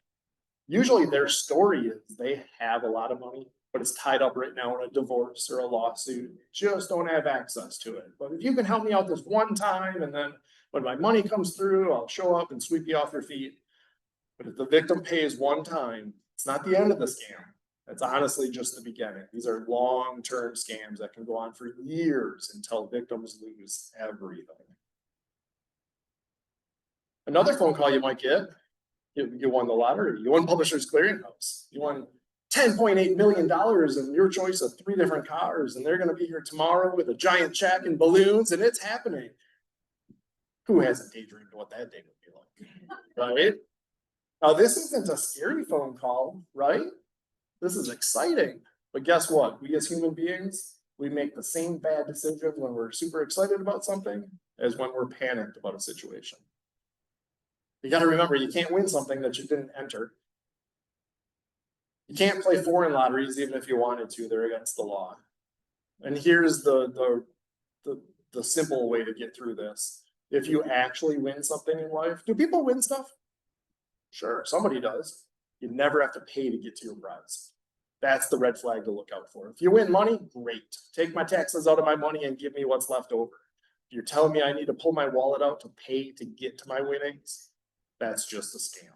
Usually their story is they have a lot of money, but it's tied up right now in a divorce or a lawsuit, just don't have access to it. But if you can help me out this one time, and then when my money comes through, I'll show up and sweep you off your feet. But if the victim pays one time, it's not the end of the scam. It's honestly just the beginning. These are long-term scams that can go on for years until victims lose everything. Another phone call you might get, you won the lottery, you won Publishers Clearinghouse, you won $10.8 million and your choice of 3 different cars, and they're gonna be here tomorrow with a giant check and balloons, and it's happening. Who hasn't daydreamed what that day would be like, right? Now, this isn't a scary phone call, right? This is exciting, but guess what? We as human beings, we make the same bad decision when we're super excited about something as when we're panicked about a situation. You gotta remember, you can't win something that you didn't enter. You can't play foreign lotteries even if you wanted to, they're against the law. And here's the simple way to get through this. If you actually win something in life, do people win stuff? Sure, somebody does. You never have to pay to get to your prize. That's the red flag to look out for. If you win money, great. Take my taxes out of my money and give me what's left over. If you're telling me I need to pull my wallet out to pay to get to my winnings, that's just a scam.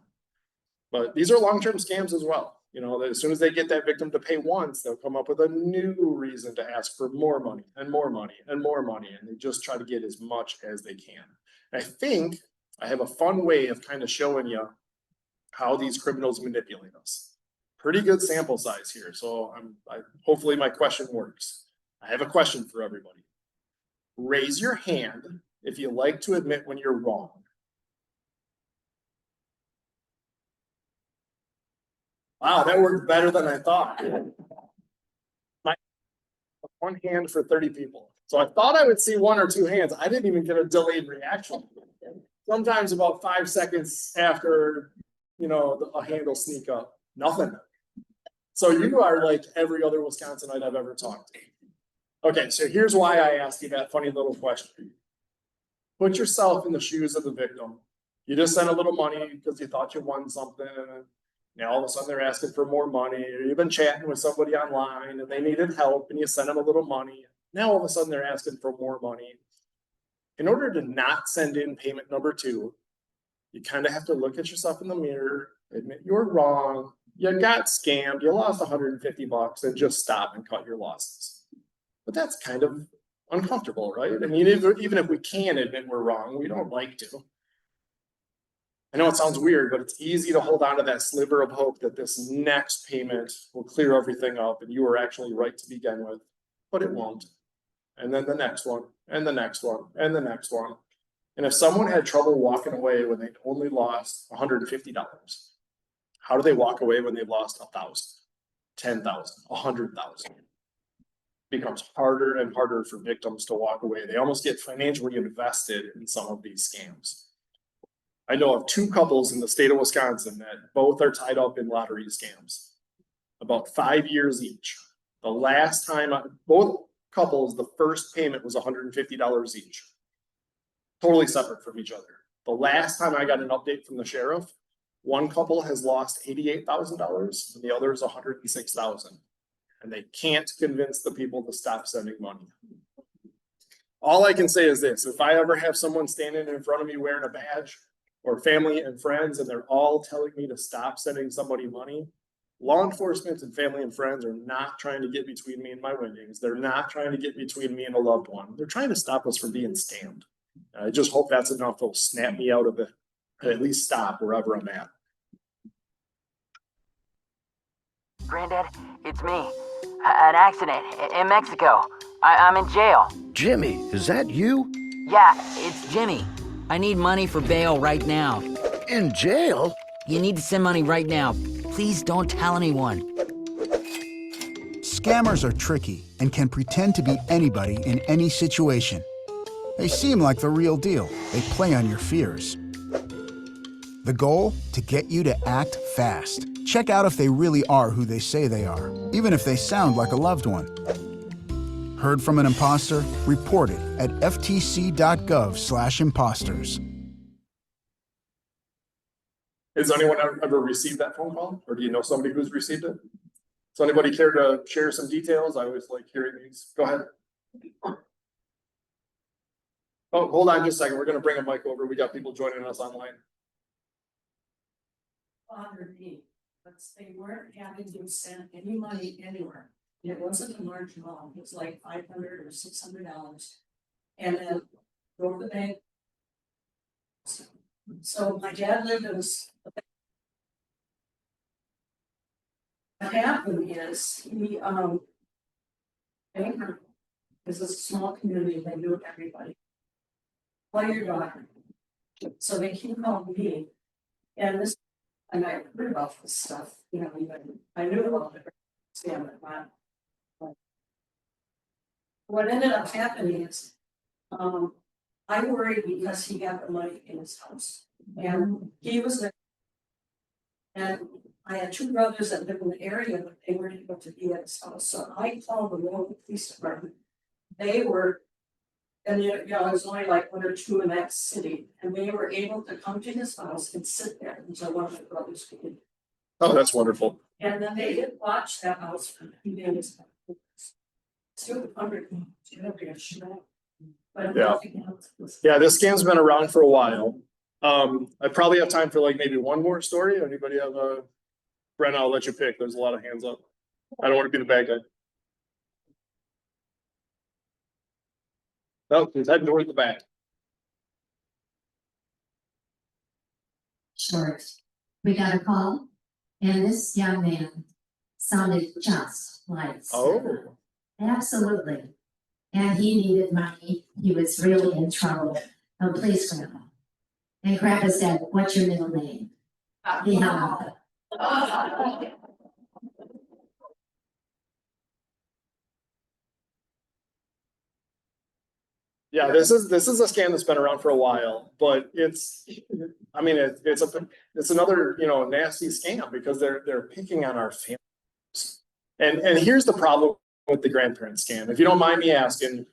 But these are long-term scams as well. You know, as soon as they get that victim to pay once, they'll come up with a new reason to ask for more money and more money and more money. And they just try to get as much as they can. And I think I have a fun way of kind of showing you how these criminals manipulate us. Pretty good sample size here. So hopefully my question works. I have a question for everybody. Raise your hand if you like to admit when you're wrong. Wow, that worked better than I thought. One hand for 30 people. So I thought I would see 1 or 2 hands. I didn't even get a delayed reaction. Sometimes about 5 seconds after, you know, a hand will sneak up. Nothing. So you are like every other Wisconsinite I've ever talked to. Okay, so here's why I asked you that funny little question. Put yourself in the shoes of the victim. You just sent a little money because you thought you won something, and now all of a sudden they're asking for more money, or you've been chatting with somebody online and they needed help and you sent them a little money. Now all of a sudden they're asking for more money. In order to not send in payment number 2, you kind of have to look at yourself in the mirror, admit you're wrong, you got scammed, you lost $150, and just stop and cut your losses. But that's kind of uncomfortable, right? I mean, even if we can admit we're wrong, we don't like to. I know it sounds weird, but it's easy to hold on to that sliver of hope that this next payment will clear everything up and you were actually right to begin with, but it won't. And then the next one, and the next one, and the next one. And if someone had trouble walking away when they only lost $150, how do they walk away when they've lost 1,000, 10,000, 100,000? It becomes harder and harder for victims to walk away. They almost get financially invested in some of these scams. I know of 2 couples in the state of Wisconsin that both are tied up in lottery scams. About 5 years each. The last time, both couples, the first payment was $150 each. Totally separate from each other. The last time I got an update from the sheriff, one couple has lost $88,000 and the other is $106,000. And they can't convince the people to stop sending money. All I can say is this: if I ever have someone standing in front of me wearing a badge, or family and friends, and they're all telling me to stop sending somebody money, law enforcement and family and friends are not trying to get between me and my winnings. They're not trying to get between me and a loved one. They're trying to stop us from being scammed. I just hope that's enough to snap me out of it, and at least stop wherever I'm at. Granddad, it's me. An accident in Mexico. I'm in jail. Jimmy, is that you? Yeah, it's Jimmy. I need money for bail right now. In jail? You need to send money right now. Please don't tell anyone. Scammers are tricky and can pretend to be anybody in any situation. They seem like the real deal. They play on your fears. The goal? To get you to act fast. Check out if they really are who they say they are, even if they sound like a loved one. Heard from an imposter? Report it at ftc.gov/imposters. Has anyone ever received that phone call? Or do you know somebody who's received it? Does anybody care to share some details? I always like hearing these. Go ahead. Oh, hold on just a second. We're gonna bring a mic over. We got people joining us online. Bothered me, but they weren't having to send any money anywhere. It wasn't a large amount, it was like $500 or $600. And then go to the bank. So my dad lived in this. What happened is he banker, this is a small community, they knew everybody. Play your daughter. So they keep calling me. And this, and I heard about this stuff, you know, even I knew about it. What ended up happening is, I worried because he got the money in his house and he was there. And I had two brothers that lived in the area, but they weren't able to be at his house. So I called the local police department. They were, and you know, it was only like 1 or 2 in that city, and they were able to come to his house and sit there until one of the brothers could. Oh, that's wonderful. And then they did watch that house for 2 days. Still 100, but Yeah. Yeah, this scam's been around for a while. I probably have time for like maybe one more story. Anybody have a, Brenna, I'll let you pick. There's a lot of hands up. I don't want to be the bad guy. No, he's heading toward the back. Short. We got a call, and this young man sounded just like. Oh. Absolutely. And he needed money. He was really in trouble. Oh, please, Grandma. And Grandpa said, "What's your middle name?" He hung up. Yeah, this is a scam that's been around for a while, but it's, I mean, it's another, you know, nasty scam because they're picking on our families. And here's the problem with the grandparent scam. If you don't mind me asking,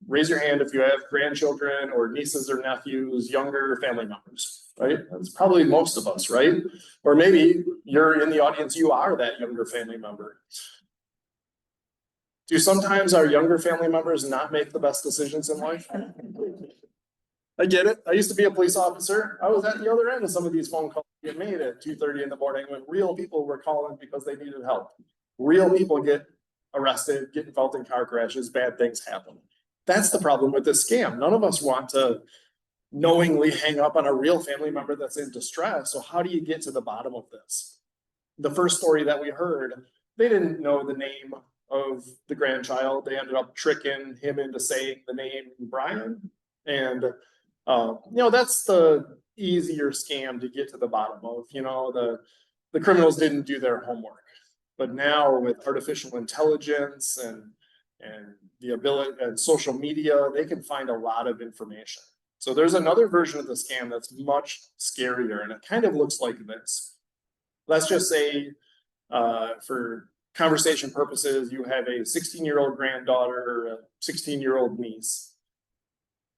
raise your hand if you have grandchildren or nieces or nephews, younger family members, right? That's probably most of us, right? Or maybe you're in the audience, you are that younger family member. Do sometimes our younger family members not make the best decisions in life? I get it. I used to be a police officer. I was at the other end of some of these phone calls get made at 2:30 in the morning when real people were calling because they needed help. Real people get arrested, get involved in car crashes, bad things happen. That's the problem with this scam. None of us want to knowingly hang up on a real family member that's in distress. So how do you get to the bottom of this? The first story that we heard, they didn't know the name of the grandchild. They ended up tricking him into saying the name Brian. And, you know, that's the easier scam to get to the bottom of. You know, the criminals didn't do their homework. But now with artificial intelligence and the ability and social media, they can find a lot of information. So there's another version of the scam that's much scarier, and it kind of looks like this. Let's just say, for conversation purposes, you have a 16-year-old granddaughter or a 16-year-old niece.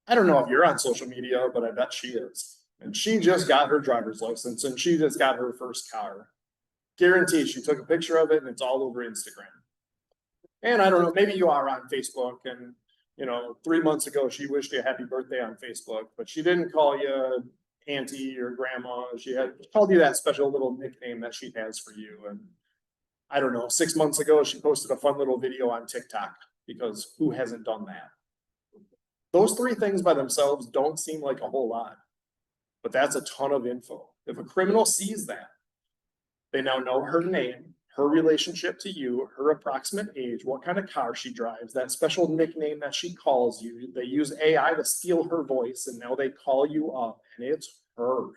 I don't know if you're on social media, but I bet she is. And she just got her driver's license and she just got her first car. Guarantee she took a picture of it and it's all over Instagram. And I don't know, maybe you are on Facebook and, you know, 3 months ago, she wished you a happy birthday on Facebook, but she didn't call you auntie or grandma. She had called you that special little nickname that she has for you. And I don't know, 6 months ago, she posted a fun little video on TikTok because who hasn't done that? Those 3 things by themselves don't seem like a whole lot, but that's a ton of info. If a criminal sees that, they now know her name, her relationship to you, her approximate age, what kind of car she drives, that special nickname that she calls you. They use AI to steal her voice and now they call you up and it's her.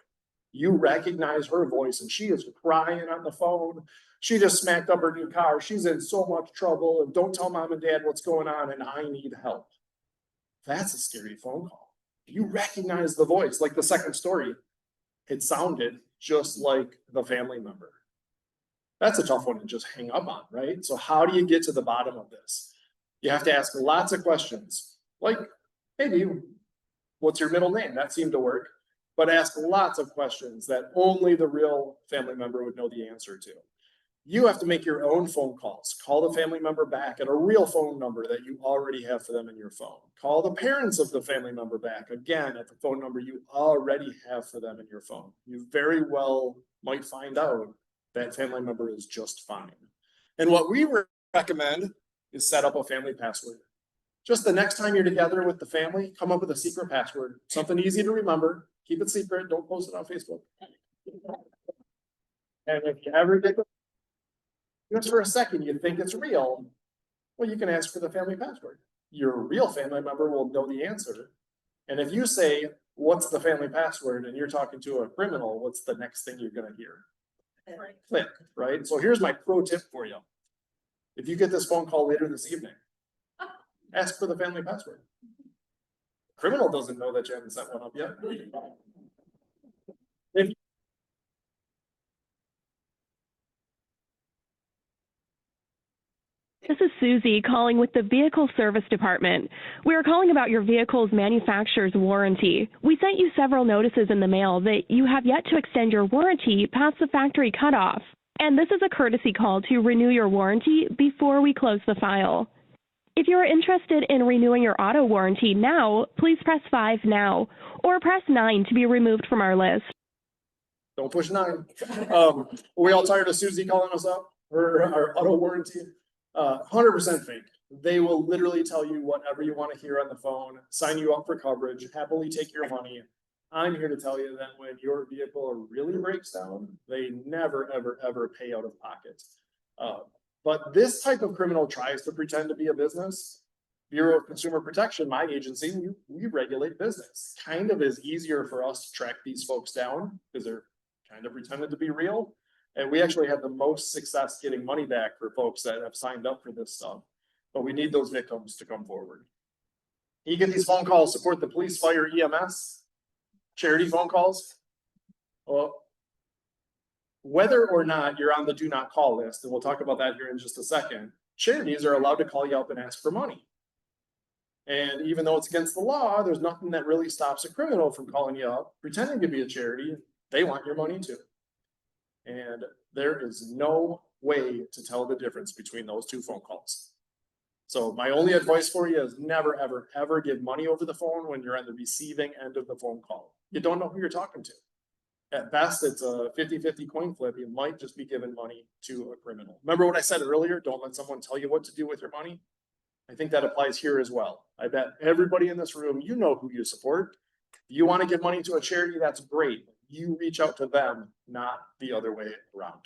You recognize her voice and she is crying on the phone. She just smacked up her new car. She's in so much trouble and don't tell mom and dad what's going on and I need help. That's a scary phone call. You recognize the voice, like the second story. It sounded just like the family member. That's a tough one to just hang up on, right? So how do you get to the bottom of this? You have to ask lots of questions, like maybe, what's your middle name? That seemed to work. But ask lots of questions that only the real family member would know the answer to. You have to make your own phone calls. Call the family member back at a real phone number that you already have for them in your phone. Call the parents of the family member back, again, at the phone number you already have for them in your phone. You very well might find out that family member is just fine. And what we recommend is set up a family password. Just the next time you're together with the family, come up with a secret password, something easy to remember. Keep it secret, don't post it on Facebook. And if you ever get just for a second, you think it's real, well, you can ask for the family password. Your real family member will know the answer. And if you say, what's the family password? And you're talking to a criminal, what's the next thing you're gonna hear? Click, right? So here's my pro tip for you. If you get this phone call later this evening, ask for the family password. Criminal doesn't know that you haven't set one up yet. If This is Susie calling with the Vehicle Service Department. We are calling about your vehicle's manufacturer's warranty. We sent you several notices in the mail that you have yet to extend your warranty past the factory cutoff. And this is a courtesy call to renew your warranty before we close the file. If you are interested in renewing your auto warranty now, please press 5 now, or press 9 to be removed from our list. Don't push 9. We all tired of Susie calling us up for our auto warranty? 100% fake. They will literally tell you whatever you want to hear on the phone, sign you up for coverage, happily take your money. I'm here to tell you that when your vehicle really breaks down, they never, ever, ever pay out of pocket. But this type of criminal tries to pretend to be a business. Bureau of Consumer Protection, my agency, we regulate business. Kind of is easier for us to track these folks down because they're kind of pretending to be real. And we actually have the most success getting money back for folks that have signed up for this stuff. But we need those victims to come forward. You get these phone calls, support the police, fire, EMS, charity phone calls. Well, whether or not you're on the do not call list, and we'll talk about that here in just a second, charities are allowed to call you up and ask for money. And even though it's against the law, there's nothing that really stops a criminal from calling you up, pretending to be a charity. They want your money too. And there is no way to tell the difference between those two phone calls. So my only advice for you is never, ever, ever give money over the phone when you're on the receiving end of the phone call. You don't know who you're talking to. At best, it's a 50-50 coin flip. You might just be giving money to a criminal. Remember what I said earlier? Don't let someone tell you what to do with your money. I think that applies here as well. I bet everybody in this room, you know who you support. If you want to give money to a charity, that's great. You reach out to them, not the other way around.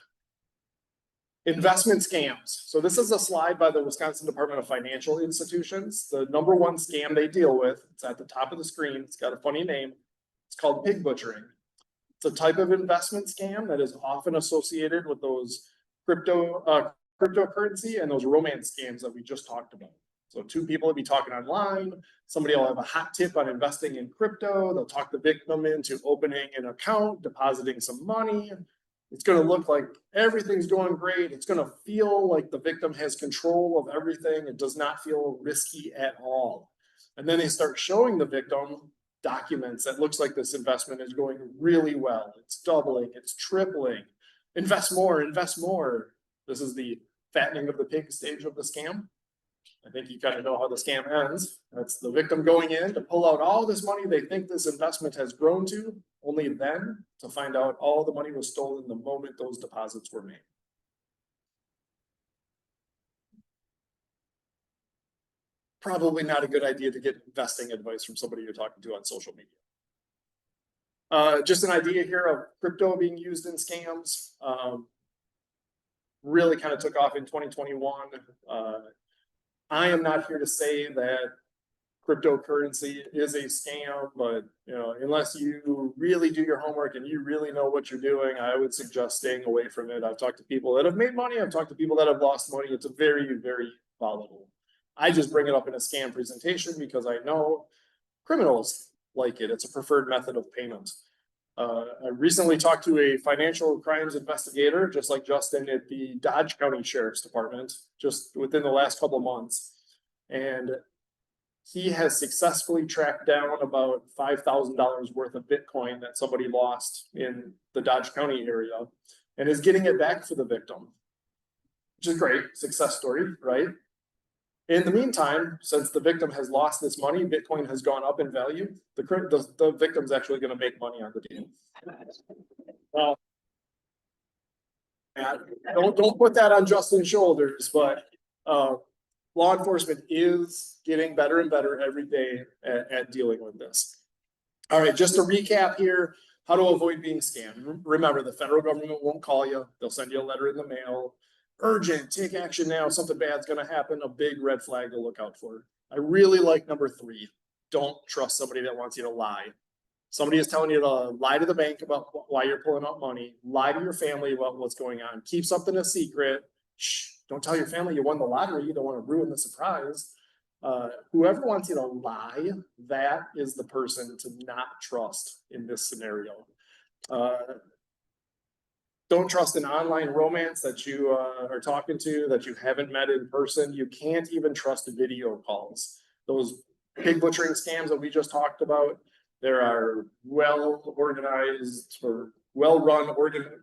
Investment scams. So this is a slide by the Wisconsin Department of Financial Institutions. The number one scam they deal with, it's at the top of the screen. It's got a funny name. It's called pig butchering. It's a type of investment scam that is often associated with those cryptocurrency and those romance scams that we just talked about. So two people will be talking online. Somebody will have a hot tip on investing in crypto. They'll talk the victim into opening an account, depositing some money. It's going to look like everything's going great. It's going to feel like the victim has control of everything. It does not feel risky at all. And then they start showing the victim documents that looks like this investment is going really well. It's doubling, it's tripling. Invest more, invest more. This is the fattening of the pig stage of the scam. I think you kind of know how the scam ends. That's the victim going in to pull out all this money they think this investment has grown to, only then to find out all the money was stolen the moment those deposits were made. Probably not a good idea to get investing advice from somebody you're talking to on social media. Just an idea here of crypto being used in scams. Really kind of took off in 2021. I am not here to say that cryptocurrency is a scam, but unless you really do your homework and you really know what you're doing, I would suggest staying away from it. I've talked to people that have made money. I've talked to people that have lost money. It's a very, very volatile. I just bring it up in a scam presentation because I know criminals like it. It's a preferred method of payment. I recently talked to a financial crimes investigator, just like Justin, at the Dodge County Sheriff's Department, just within the last couple of months. And he has successfully tracked down about $5,000 worth of Bitcoin that somebody lost in the Dodge County area and is getting it back for the victim, which is great. Success story, right? In the meantime, since the victim has lost this money, Bitcoin has gone up in value. The victim's actually going to make money on the deal. Well, don't put that on Justin's shoulders, but law enforcement is getting better and better every day at dealing with this. All right, just to recap here, how to avoid being scammed. Remember, the federal government won't call you. They'll send you a letter in the mail. Urgent, take action now, something bad's gonna happen, a big red flag to look out for. I really like number 3. Don't trust somebody that wants you to lie. Somebody is telling you to lie to the bank about why you're pulling out money, lie to your family about what's going on, keep something a secret. Shh, don't tell your family you won the lottery, you don't wanna ruin the surprise. Whoever wants you to lie, that is the person to not trust in this scenario. Don't trust an online romance that you are talking to that you haven't met in person. You can't even trust video calls. Those pig butchering scams that we just talked about, there are well-organized or well-run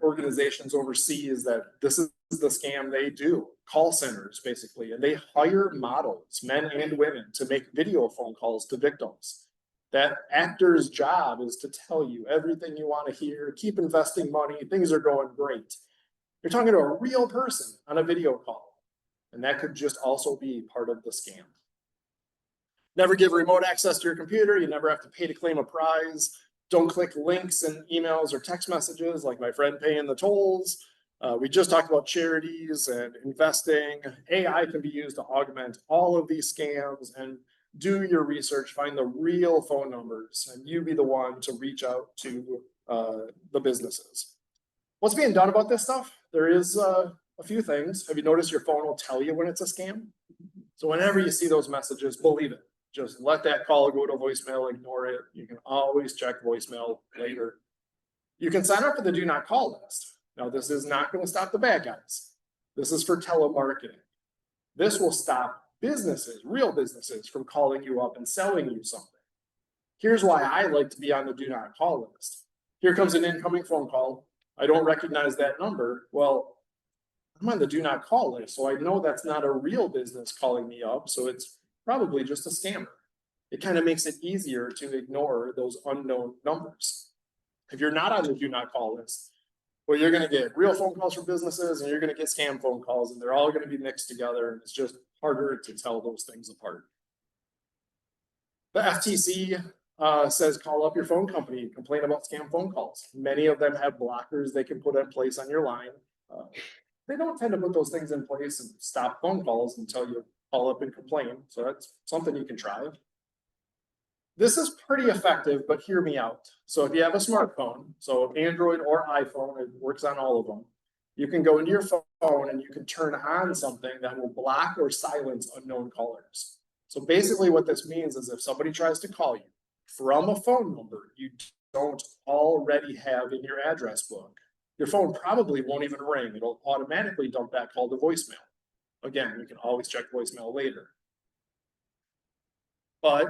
organizations overseas that this is the scam they do. Call centers, basically, and they hire models, men and women, to make video phone calls to victims. That actor's job is to tell you everything you want to hear, keep investing money, things are going great. You're talking to a real person on a video call, and that could just also be part of the scam. Never give remote access to your computer. You never have to pay to claim a prize. Don't click links in emails or text messages like my friend paying the tolls. We just talked about charities and investing. AI can be used to augment all of these scams, and do your research, find the real phone numbers, and you be the one to reach out to the businesses. What's being done about this stuff? There is a few things. Have you noticed your phone will tell you when it's a scam? So whenever you see those messages, believe it. Just let that call go to voicemail, ignore it. You can always check voicemail later. You can sign up for the do not call list. Now, this is not going to stop the bad guys. This is for telemarketing. This will stop businesses, real businesses, from calling you up and selling you something. Here's why I like to be on the do not call list. Here comes an incoming phone call. I don't recognize that number. Well, I'm on the do not call list, so I know that's not a real business calling me up, so it's probably just a scammer. It kind of makes it easier to ignore those unknown numbers. If you're not on the do not call list, well, you're going to get real phone calls from businesses and you're going to get scam phone calls, and they're all going to be mixed together, and it's just harder to tell those things apart. The FTC says call up your phone company, complain about scam phone calls. Many of them have blockers they can put in place on your line. They don't tend to put those things in place and stop phone calls until you call up and complain. So that's something you can try. This is pretty effective, but hear me out. So if you have a smartphone, so Android or iPhone, it works on all of them. You can go into your phone and you can turn on something that will block or silence unknown callers. So basically what this means is if somebody tries to call you from a phone number you don't already have in your address book, your phone probably won't even ring. It'll automatically dump that call to voicemail. Again, you can always check voicemail later. But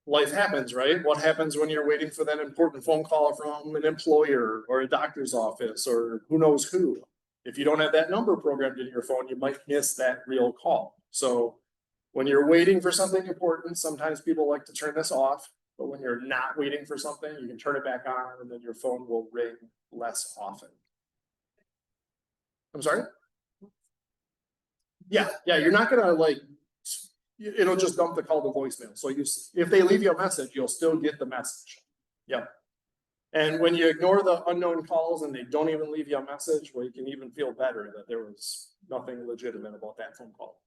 life happens, right? What happens when you're waiting for that important phone call from an employer or a doctor's office or who knows who? If you don't have that number programmed in your phone, you might miss that real call. So when you're waiting for something important, sometimes people like to turn this off, but when you're not waiting for something, you can turn it back on and then your phone will ring less often. I'm sorry? Yeah, you're not gonna like, it'll just dump the call to voicemail. So if they leave you a message, you'll still get the message. Yeah. And when you ignore the unknown calls and they don't even leave you a message, well, you can even feel better that there was nothing legitimate about that phone call.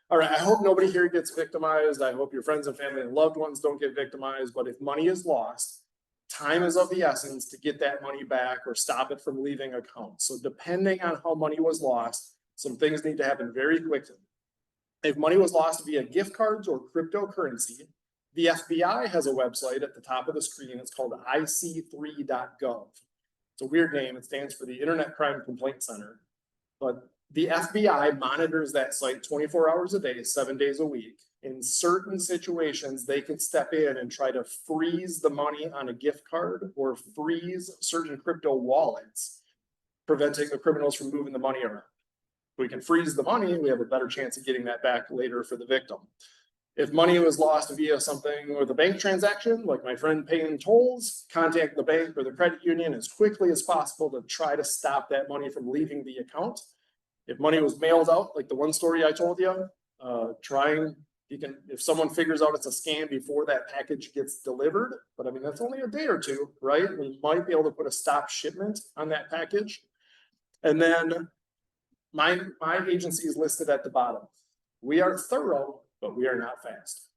All right, I hope nobody here gets victimized. I hope your friends and family and loved ones don't get victimized, but if money is lost, time is of the essence to get that money back or stop it from leaving accounts. So depending on how money was lost, some things need to happen very quickly. If money was lost via gift cards or cryptocurrency, the FBI has a website at the top of the screen. It's called ic3.gov. It's a weird name. It stands for the Internet Crime Complaint Center. But the FBI monitors that site 24 hours a day, 7 days a week. In certain situations, they could step in and try to freeze the money on a gift card or freeze certain crypto wallets, preventing the criminals from moving the money around. If we can freeze the money, we have a better chance of getting that back later for the victim. If money was lost via something with a bank transaction, like my friend paying tolls, contact the bank or the credit union as quickly as possible to try to stop that money from leaving the account. If money was mailed out, like the one story I told you, if someone figures out it's a scam before that package gets delivered, but I mean, that's only a day or two, right? We might be able to put a stop shipment on that package. And then my agency is listed at the bottom. We are thorough, but we are not fast.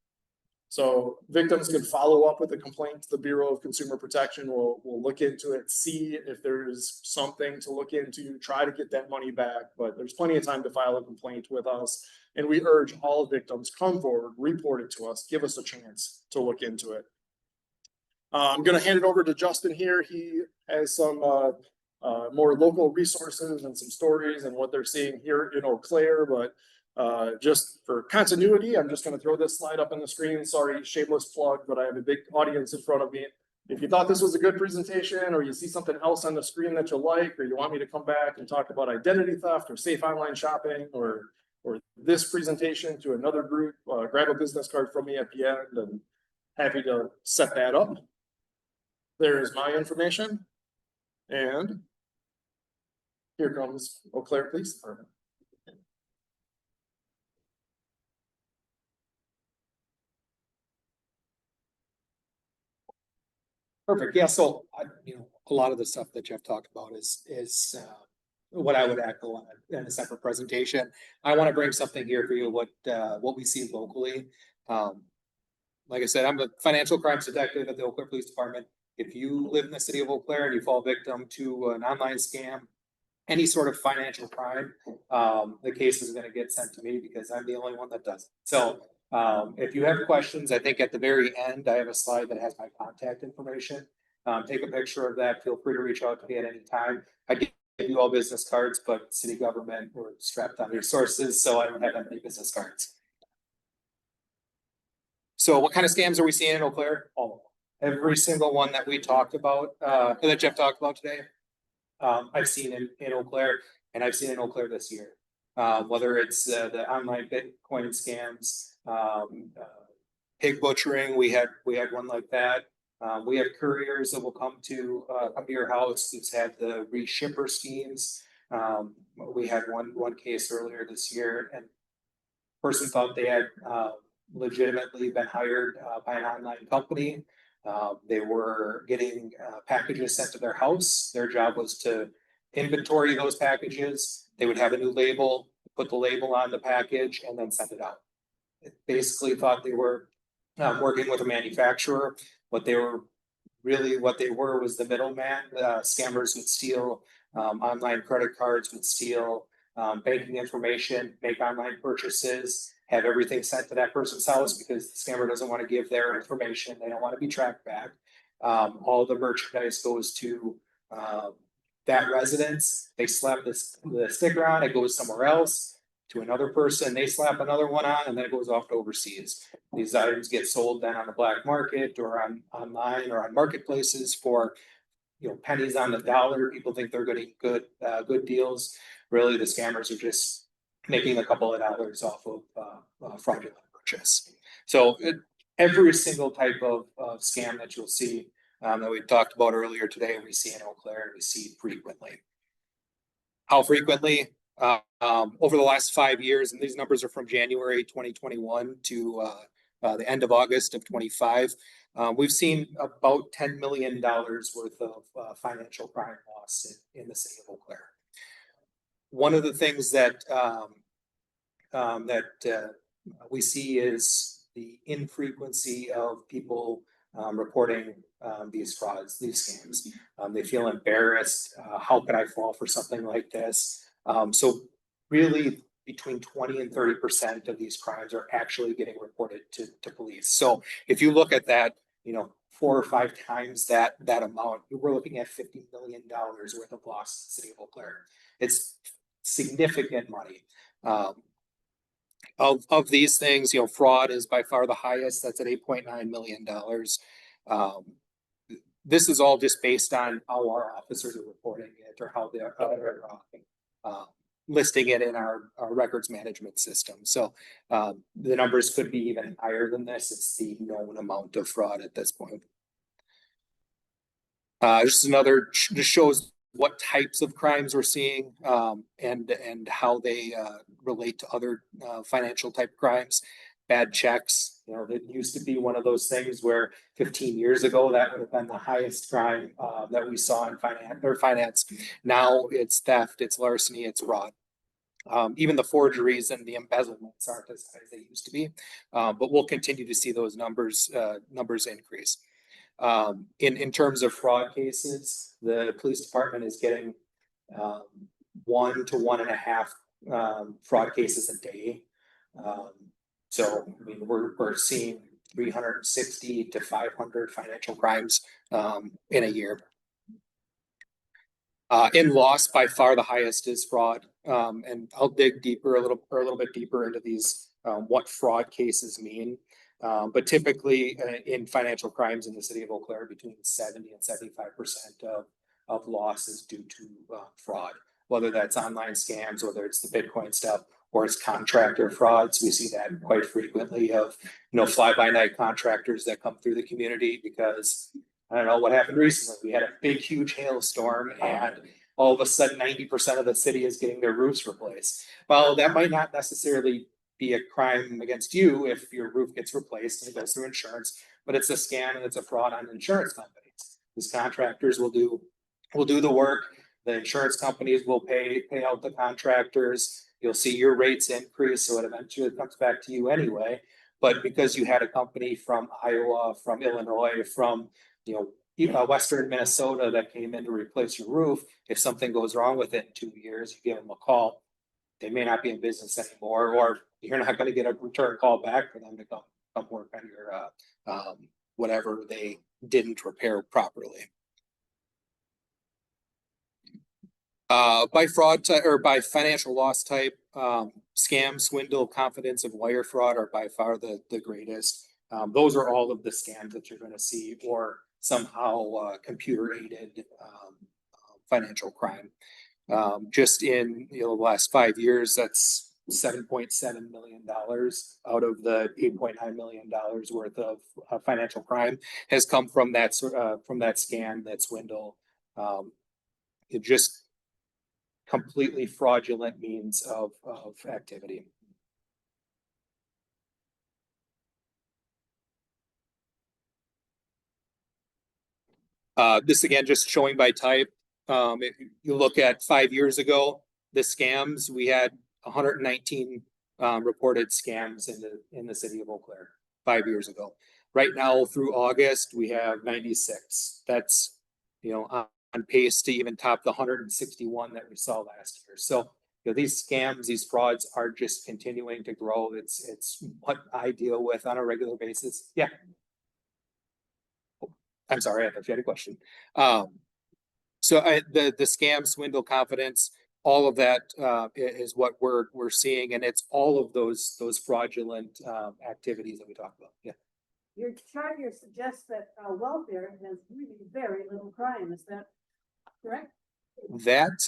So victims can follow up with a complaint to the Bureau of Consumer Protection. We'll look into it, see if there's something to look into, try to get that money back, but there's plenty of time to file a complaint with us. And we urge all victims, come forward, report it to us, give us a chance to look into it. I'm gonna hand it over to Justin here. He has some more local resources and some stories and what they're seeing here in Eau Claire, but just for continuity, I'm just going to throw this slide up on the screen. Sorry, shameless plug, but I have a big audience in front of me. If you thought this was a good presentation, or you see something else on the screen that you like, or you want me to come back and talk about identity theft or safe online shopping, or this presentation to another group, grab a business card from me at the end, and happy to set that up. There's my information. And here comes Eau Claire Police Department. Perfect. Yeah. So, a lot of the stuff that Jeff talked about is what I would echo on in a separate presentation. I want to bring something here for you, what we see locally. Like I said, I'm a financial crimes detective at the Eau Claire Police Department. If you live in the city of Eau Claire and you fall victim to an online scam, any sort of financial crime, the case is going to get sent to me because I'm the only one that does it. So if you have questions, I think at the very end, I have a slide that has my contact information. Take a picture of that. Feel free to reach out to me at any time. I give you all business cards, but city government, we're strapped on resources, so I don't have any business cards. So what kind of scams are we seeing in Eau Claire? All of them. Every single one that we talked about, that Jeff talked about today, I've seen in Eau Claire, and I've seen in Eau Claire this year. Whether it's the online Bitcoin scams, pig butchering, we had one like that. We have couriers that will come to your house. It's had the re-shipper schemes. We had one case earlier this year, and the person thought they had legitimately been hired by an online company. They were getting packages sent to their house. Their job was to inventory those packages. They would have a new label, put the label on the package, and then send it out. It basically thought they were working with a manufacturer. What they were was the middleman. Scammers would steal online credit cards, would steal banking information, make online purchases, have everything sent to that person's house because the scammer doesn't want to give their information. They don't want to be tracked back. All the merchandise goes to that residence. They slap the sticker on, it goes somewhere else to another person. They slap another one on, and then it goes off to overseas. These items get sold then on the black market or online or on marketplaces for pennies on the dollar. People think they're getting good deals. Really, the scammers are just making a couple of dollars off of fraudulent purchase. So every single type of scam that you'll see that we talked about earlier today, we see in Eau Claire, and we see frequently. How frequently? Over the last 5 years, and these numbers are from January 2021 to the end of August of 25, we've seen about $10 million worth of financial crime loss in the city of Eau Claire. One of the things that we see is the infrequency of people reporting these frauds, these scams. They feel embarrassed. How could I fall for something like this? So really, between 20 and 30% of these crimes are actually getting reported to police. So if you look at that, 4 or 5 times that amount, we're looking at $50 million worth of loss in the city of Eau Claire. It's significant money. Of these things, fraud is by far the highest. That's at $8.9 million. This is all just based on how our officers are reporting it or how they're listing it in our records management system. So the numbers could be even higher than this. It's the known amount of fraud at this point. Just shows what types of crimes we're seeing and how they relate to other financial type crimes. Bad checks, that used to be one of those things where 15 years ago that would have been the highest crime that we saw in finance. Now it's theft, it's larceny, it's fraud. Even the forgeries and the embezzlements aren't as high as they used to be, but we'll continue to see those numbers increase. In terms of fraud cases, the police department is getting 1 to 1.5 fraud cases a day. So I mean, we're seeing 360 to 500 financial crimes in a year. In loss, by far the highest is fraud, and I'll dig deeper a little bit deeper into these what fraud cases mean. But typically in financial crimes in the city of Eau Claire, between 70 and 75% of loss is due to fraud, whether that's online scams, whether it's the Bitcoin stuff, or it's contractor frauds. We see that quite frequently of, fly-by-night contractors that come through the community because I don't know what happened recently. We had a big, huge hailstorm and all of a sudden 90% of the city is getting their roofs replaced. Well, that might not necessarily be a crime against you if your roof gets replaced and it goes through insurance, but it's a scam and it's a fraud on insurance companies. These contractors will do the work. The insurance companies will pay out the contractors. You'll see your rates increase, so it eventually comes back to you anyway. But because you had a company from Iowa, from Illinois, from Western Minnesota that came in to replace your roof, if something goes wrong with it in 2 years, you give them a call. They may not be in business anymore, or you're not going to get a return call back for them to come work on your whatever they didn't repair properly. By fraud type or by financial loss type, scam, swindle, confidence, and wire fraud are by far the greatest. Those are all of the scams that you're going to see, or somehow computer aided financial crime. Just in the last 5 years, that's $7.7 million out of the $8.9 million worth of financial crime has come from that scam, that swindle. It just completely fraudulent means of activity. This again, just showing by type. If you look at 5 years ago, the scams, we had 119 reported scams in the city of Eau Claire 5 years ago. Right now through August, we have 96. That's, on pace to even top the 161 that we saw last year. So, these scams, these frauds are just continuing to grow. It's what I deal with on a regular basis. Yeah. I'm sorry, I thought you had a question. So the scam, swindle, confidence, all of that is what we're seeing, and it's all of those fraudulent activities that we talk about. Yeah. Your chart here suggests that welfare has really very little crime. Is that correct? That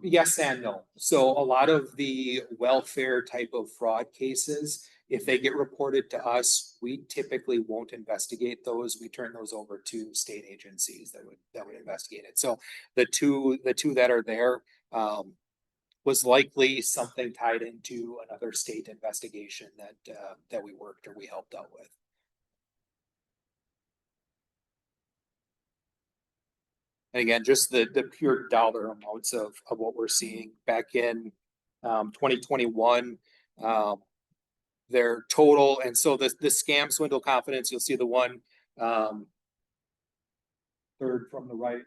yes and no. So a lot of the welfare type of fraud cases, if they get reported to us, we typically won't investigate those. We turn those over to state agencies that would investigate it. So the two that are there was likely something tied into another state investigation that we worked or we helped out with. And again, just the pure dollar amounts of what we're seeing back in 2021. Their total, and so the scam, swindle, confidence, you'll see the one third from the right.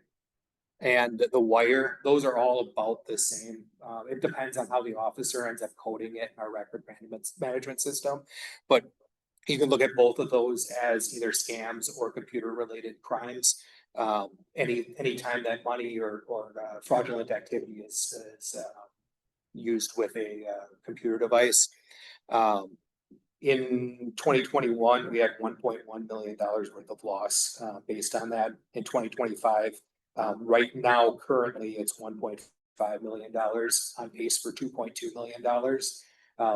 and the wire, those are all about the same. It depends on how the officer ends up coding it in our record management system. But you can look at both of those as either scams or computer related crimes. Anytime that money or fraudulent activity is used with a computer device. In 2021, we had $1.1 million worth of loss based on that. In 2025, right now, currently, it's $1.5 million on pace for $2.2 million.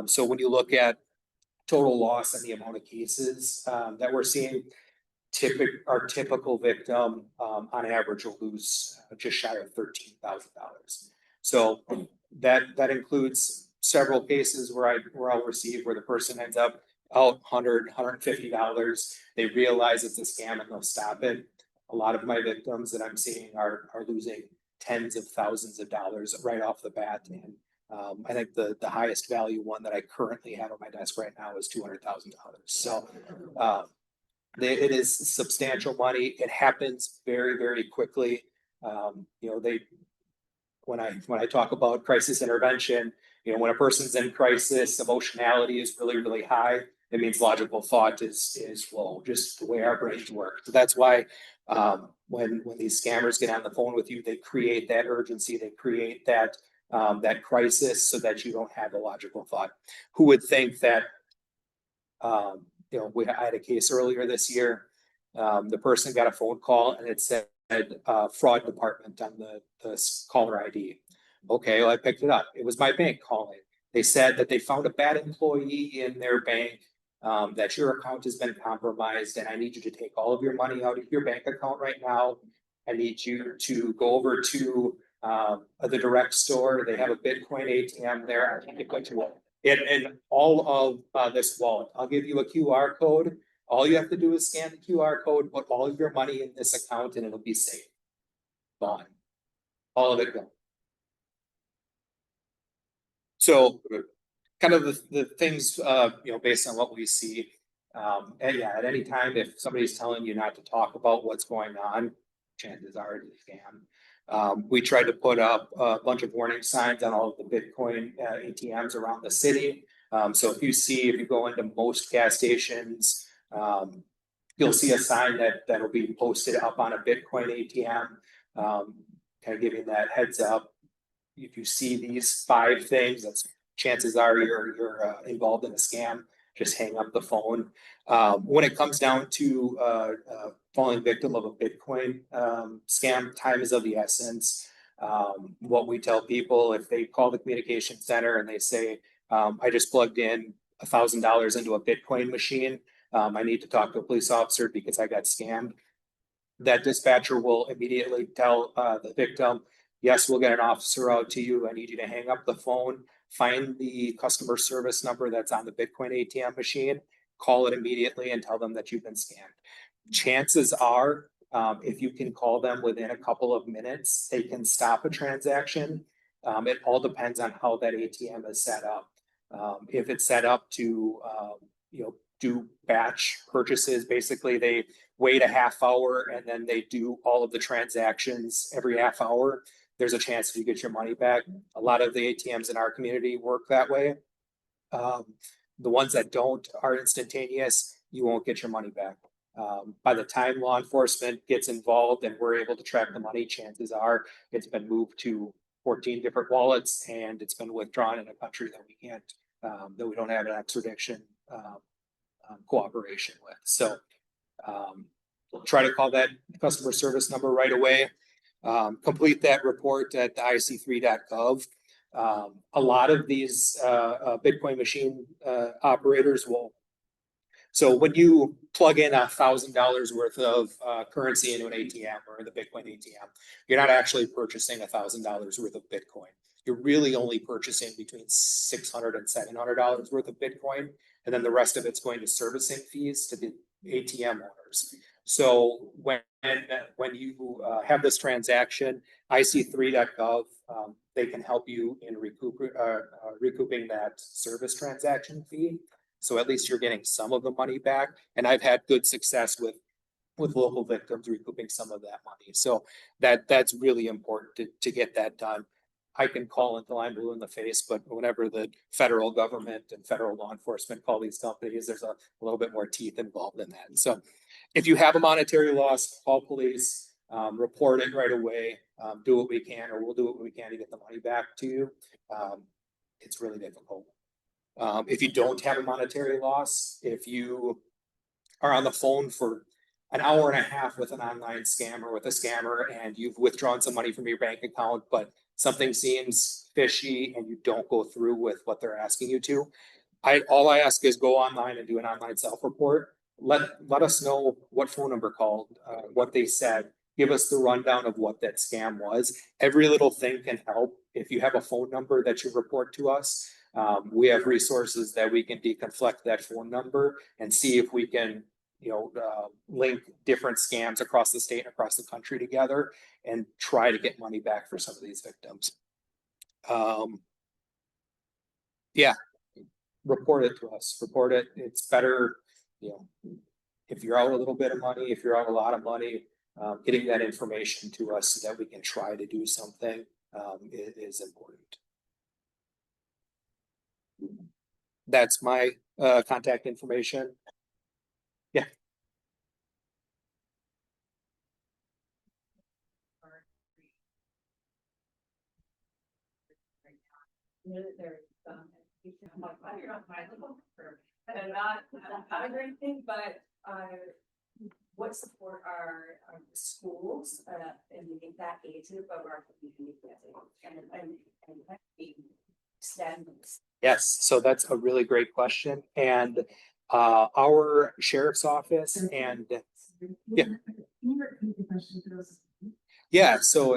So when you look at total loss and the amount of cases that we're seeing, our typical victim on average will lose just shy of $13,000. So that includes several cases where I'll receive where the person ends up out $100, $150. They realize it's a scam and they'll stop it. A lot of my victims that I'm seeing are losing tens of thousands of dollars right off the bat. And I think the highest value one that I currently have on my desk right now is $200,000. So it is substantial money. It happens very, very quickly. When I talk about crisis intervention, when a person's in crisis, emotionality is really, really high. It means logical thought is low, just the way our brains work. So that's why when these scammers get on the phone with you, they create that urgency, they create that crisis so that you don't have a logical thought. Who would think that I had a case earlier this year. The person got a phone call and it said fraud department on the caller ID. Okay, well, I picked it up. It was my bank calling. They said that they found a bad employee in their bank, that your account has been compromised, and I need you to take all of your money out of your bank account right now. I need you to go over to the direct store. They have a Bitcoin ATM there. I think what you want. And all of this wallet. I'll give you a QR code. All you have to do is scan the QR code, put all of your money in this account, and it'll be safe. Gone. All of it gone. So kind of the things, based on what we see. And yeah, at any time, if somebody's telling you not to talk about what's going on, chances are it's a scam. We tried to put up a bunch of warning signs on all of the Bitcoin ATMs around the city. So if you go into most gas stations, you'll see a sign that'll be posted up on a Bitcoin ATM, kind of giving that heads up. If you see these 5 things, that's chances are you're involved in a scam. Just hang up the phone. When it comes down to falling victim of a Bitcoin scam, time is of the essence. What we tell people, if they call the communication center and they say, I just plugged in $1,000 into a Bitcoin machine, I need to talk to a police officer because I got scammed. That dispatcher will immediately tell the victim, yes, we'll get an officer out to you. I need you to hang up the phone, find the customer service number that's on the Bitcoin ATM machine, call it immediately and tell them that you've been scammed. Chances are, if you can call them within a couple of minutes, they can stop a transaction. It all depends on how that ATM is set up. If it's set up to, do batch purchases, basically they wait a half hour and then they do all of the transactions every half hour, there's a chance that you get your money back. A lot of the ATMs in our community work that way. The ones that don't are instantaneous, you won't get your money back. By the time law enforcement gets involved and we're able to track the money, chances are it's been moved to 14 different wallets and it's been withdrawn in a country that that we don't have an extradition cooperation with. So try to call that customer service number right away. Complete that report at the ic3.gov. A lot of these Bitcoin machine operators will. So when you plug in $1,000 worth of currency into an ATM or the Bitcoin ATM, you're not actually purchasing $1,000 worth of Bitcoin. You're really only purchasing between $600 and $700 worth of Bitcoin, and then the rest of it's going to servicing fees to the ATM owners. So when you have this transaction, ic3.gov, they can help you in recouping that service transaction fee. So at least you're getting some of the money back. And I've had good success with with local victims recouping some of that money. So that's really important to get that done. I can call until I'm blue in the face, but whenever the federal government and federal law enforcement call these companies, there's a little bit more teeth involved in that. And so if you have a monetary loss, call police, report it right away, do what we can, or we'll do what we can to get the money back to you. It's really difficult. If you don't have a monetary loss, if you are on the phone for an hour and a half with an online scam or with a scammer and you've withdrawn some money from your bank account, but something seems fishy and you don't go through with what they're asking you to, all I ask is go online and do an online self-report. Let us know what phone number called, what they said. Give us the rundown of what that scam was. Every little thing can help. If you have a phone number that you report to us, we have resources that we can deconflict that phone number and see if we can, link different scams across the state and across the country together and try to get money back for some of these victims. Yeah, report it to us. Report it. It's better, if you're out a little bit of money, if you're out a lot of money, getting that information to us so that we can try to do something is important. That's my contact information. Yeah. Not a great thing, but what support are the schools in that age group of our community and extend this? Yes, so that's a really great question. And our sheriff's office and yeah, so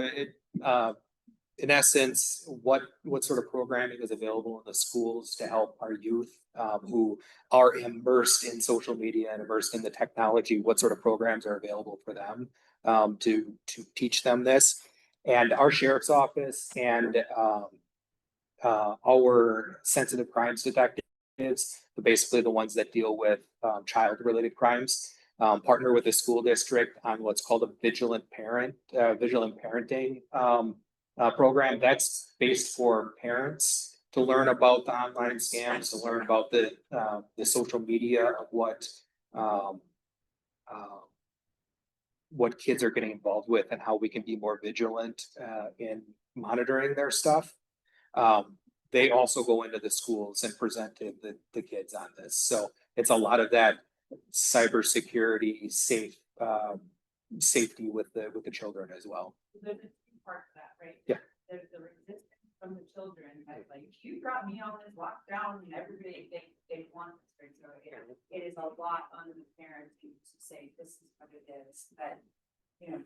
in essence, what sort of programming is available in the schools to help our youth who are immersed in social media and immersed in the technology? What sort of programs are available for them to teach them this? And our sheriff's office and our sensitive crimes detectives, basically the ones that deal with child-related crimes, partner with the school district on what's called a vigilant parenting program that's based for parents to learn about the online scams, to learn about the social media of what kids are getting involved with and how we can be more vigilant in monitoring their stuff. They also go into the schools and present to the kids on this. So it's a lot of that cybersecurity, safety with the children as well. Part of that, right? Yeah. There's the resistance from the children, like you brought me on this lockdown and everybody they want this, right? So it is a lot on the parents to say this is what it is, but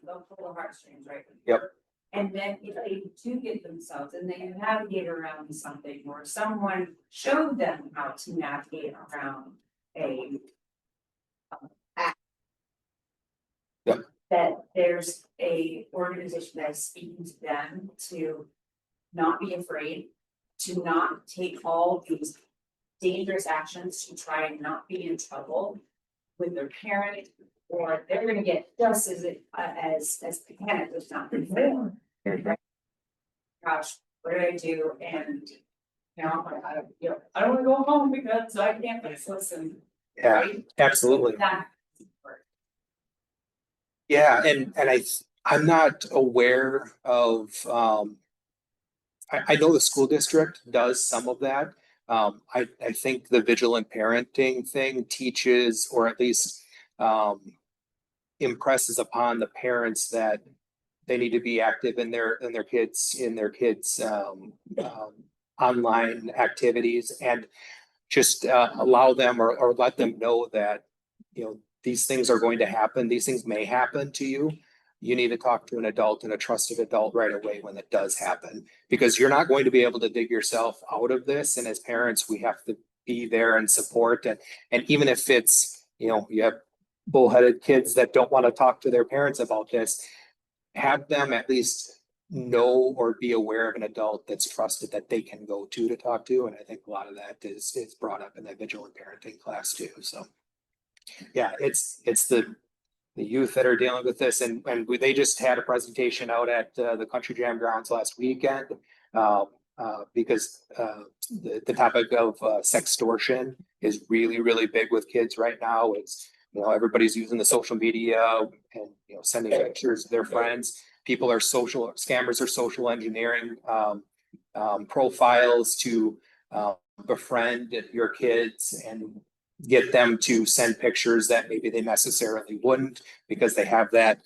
they'll pull the heartstrings, right? Yep. And then if they do get themselves and they navigate around something or someone showed them how to navigate around a that there's a organization that is speaking to them to not be afraid, to not take all these dangerous actions to try and not be in trouble with their parent, or they're going to get just as the parent was not before. Gosh, what did I do? And I don't want to go home because I can't listen. Yeah, right? Absolutely. Yeah, and I'm not aware of I know the school district does some of that. I think the vigilant parenting thing teaches, or at least impresses upon the parents that they need to be active in their kids online activities, and just allow them or let them know that these things are going to happen. These things may happen to you. You need to talk to an adult and a trusted adult right away when it does happen, because you're not going to be able to dig yourself out of this. And as parents, we have to be there and support. And even if it's, you have bullheaded kids that don't want to talk to their parents about this, have them at least know or be aware of an adult that's trusted that they can go to talk to. And I think a lot of that is brought up in that vigilant parenting class too. So yeah, it's the youth that are dealing with this, and they just had a presentation out at the Country Jam grounds last weekend. Because the topic of sextortion is really, really big with kids right now. It's, everybody's using the social media and, sending pictures to their friends. Scammers are social engineering profiles to befriend your kids and get them to send pictures that maybe they necessarily wouldn't, because they have that.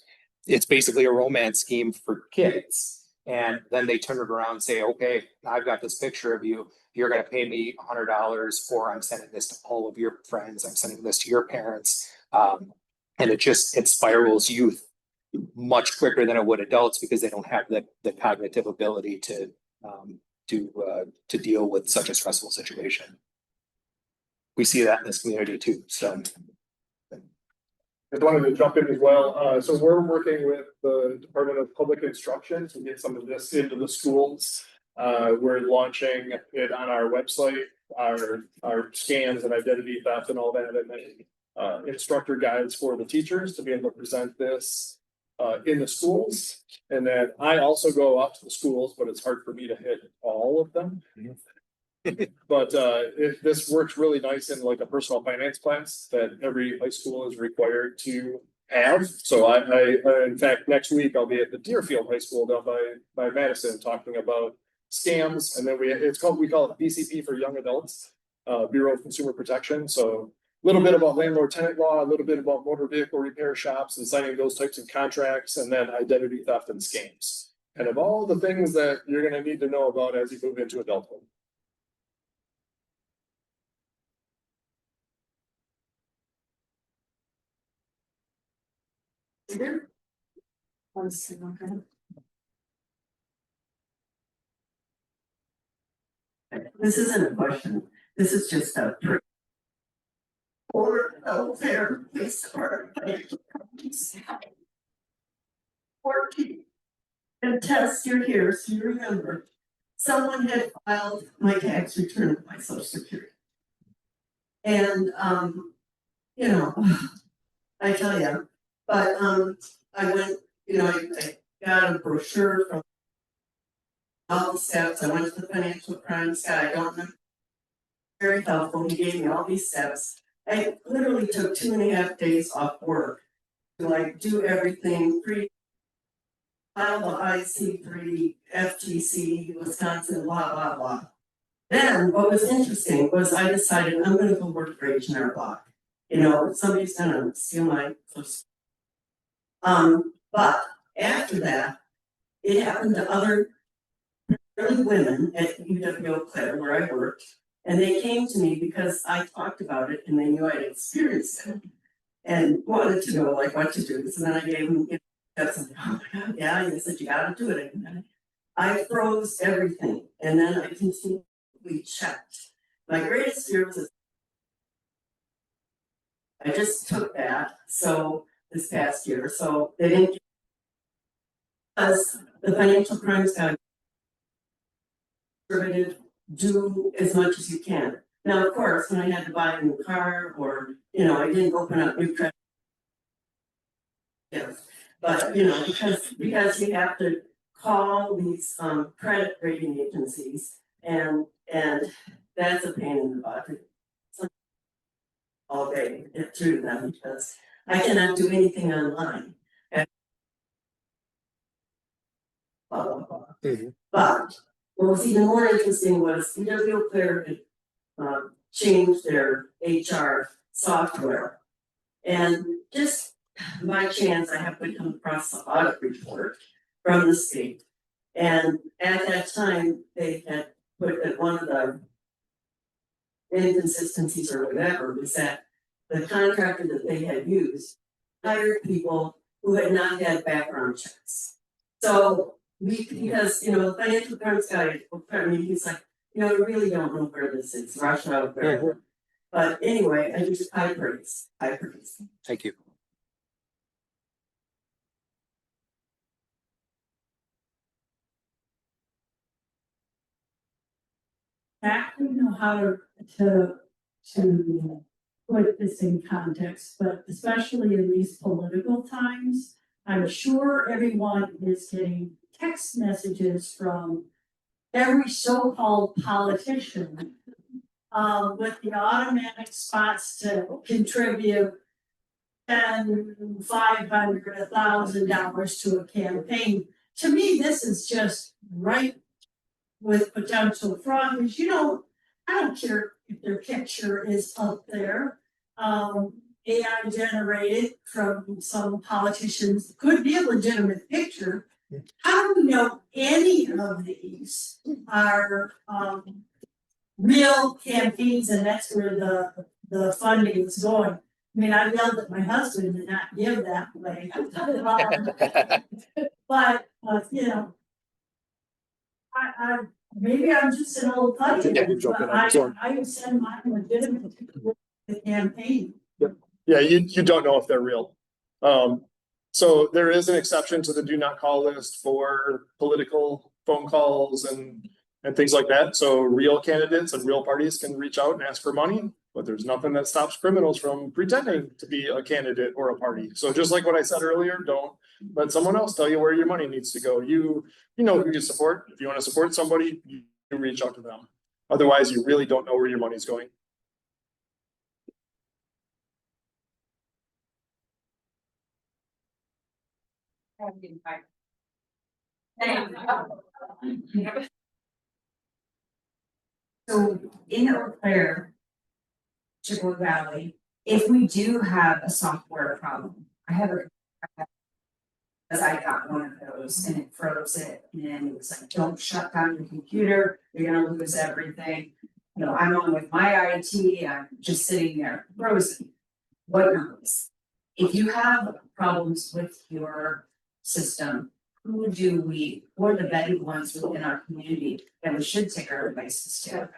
It's basically a romance scheme for kids. And then they turn it around and say, okay, I've got this picture of you. You're going to pay me $100, or I'm sending this to all of your friends. I'm sending this to your parents. And it spirals youth much quicker than it would adults, because they don't have the cognitive ability to deal with such a stressful situation. We see that in this community too. So I wanted to jump in as well. So we're working with the Department of Public Instruction to get some of this into the schools. We're launching it on our website, our scans and identity theft and all that, and then instructor guides for the teachers to be able to present this in the schools. And then I also go out to the schools, but it's hard for me to hit all of them. But this works really nice in like a personal finance class that every high school is required to have. So I in fact, next week I'll be at the Deerfield High School down by Madison talking about scams. And then we call it BCP for young adults, Bureau of Consumer Protection. So a little bit about landlord tenant law, a little bit about motor vehicle repair shops and signing those types of contracts, and then identity theft and scams. And of all the things that you're going to need to know about as you move into adulthood. This isn't a question. This is just a. Or welfare, police department. 14. And Tess, you're here, so you remember. Someone had filed my tax return with my social security. And I tell you, but I went, I got a brochure from all the steps. I went to the financial crimes guy. I don't know. Very helpful. He gave me all these steps. I literally took 2.5 days off work to do everything file the IC3, FTC, Wisconsin, blah, blah, blah. Then what was interesting was I decided I'm going to go work for H&R Block. Somebody's going to steal my clothes. But after that, it happened to other early women at UW Eau Claire, where I worked, and they came to me because I talked about it and they knew I'd experienced it and wanted to know what to do. So then I gave them, oh my God, yeah, and they said, you gotta do it. And I froze everything, and then I continually checked. My greatest fear was I just took that, so this past year, so they didn't, because the financial crimes guy do as much as you can. Now, of course, when I had to buy a new car, or I didn't open up new credit. Yeah. But because you have to call these credit rating agencies, and that's a pain in the butt. All day through them, because I cannot do anything online. Blah, blah, blah. Mm-hmm. But what was even more interesting was UW Eau Claire had changed their HR software, and just by chance, I happened to come across the audit report from the state. And at that time, they had put that one of the inconsistencies or whatever was that the contractor that they had used hired people who had not had background checks. So because the financial crimes guy, he's like, I really don't know where this is, Russia, wherever. Mm-hmm. But anyway, I praise. Thank you. Exactly know how to put this in context, but especially in these political times, I'm sure everyone is getting text messages from every so-called politician with the automatic spots to contribute $500, $1,000 to a campaign. To me, this is just right with potential fraud, because I don't care if their picture is up there. AI generated from some politicians could be a legitimate picture. How do we know any of these are real campaigns, and that's where the funding is going? I mean, I yelled at my husband to not give that away. But I maybe I'm just an old buddy, but I send mine legitimate with the campaign. Yeah, you don't know if they're real. So there is an exception to the do not call list for political phone calls and things like that. So real candidates and real parties can reach out and ask for money, but there's nothing that stops criminals from pretending to be a candidate or a party. So just like what I said earlier, don't let someone else tell you where your money needs to go. You know who you support. If you want to support somebody, you reach out to them. Otherwise, you really don't know where your money's going. So in Eau Claire, Chippewa Valley, if we do have a software problem, because I got one of those and it froze it, and it was like, don't shut down your computer, you're gonna lose everything. I'm on with my IT, I'm just sitting there frozen. What knows? If you have problems with your system, who are the vetted ones within our community that we should take our advices to?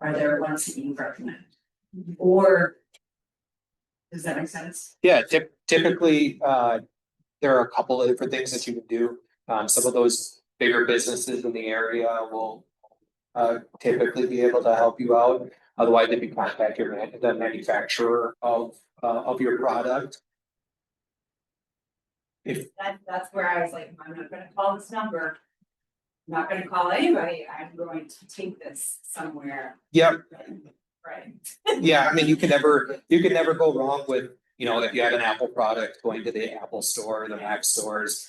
Are there ones that you recommend? Or does that make sense? Yeah, typically, there are a couple of different things that you can do. Some of those bigger businesses in the area will typically be able to help you out. Otherwise, if you contact the manufacturer of your product. That's where I was like, I'm not gonna call this number. I'm not gonna call anybody, I'm going to take this somewhere. Yep. Right. Yeah, I mean, you can never go wrong with, if you have an Apple product, going to the Apple store, the Mac stores.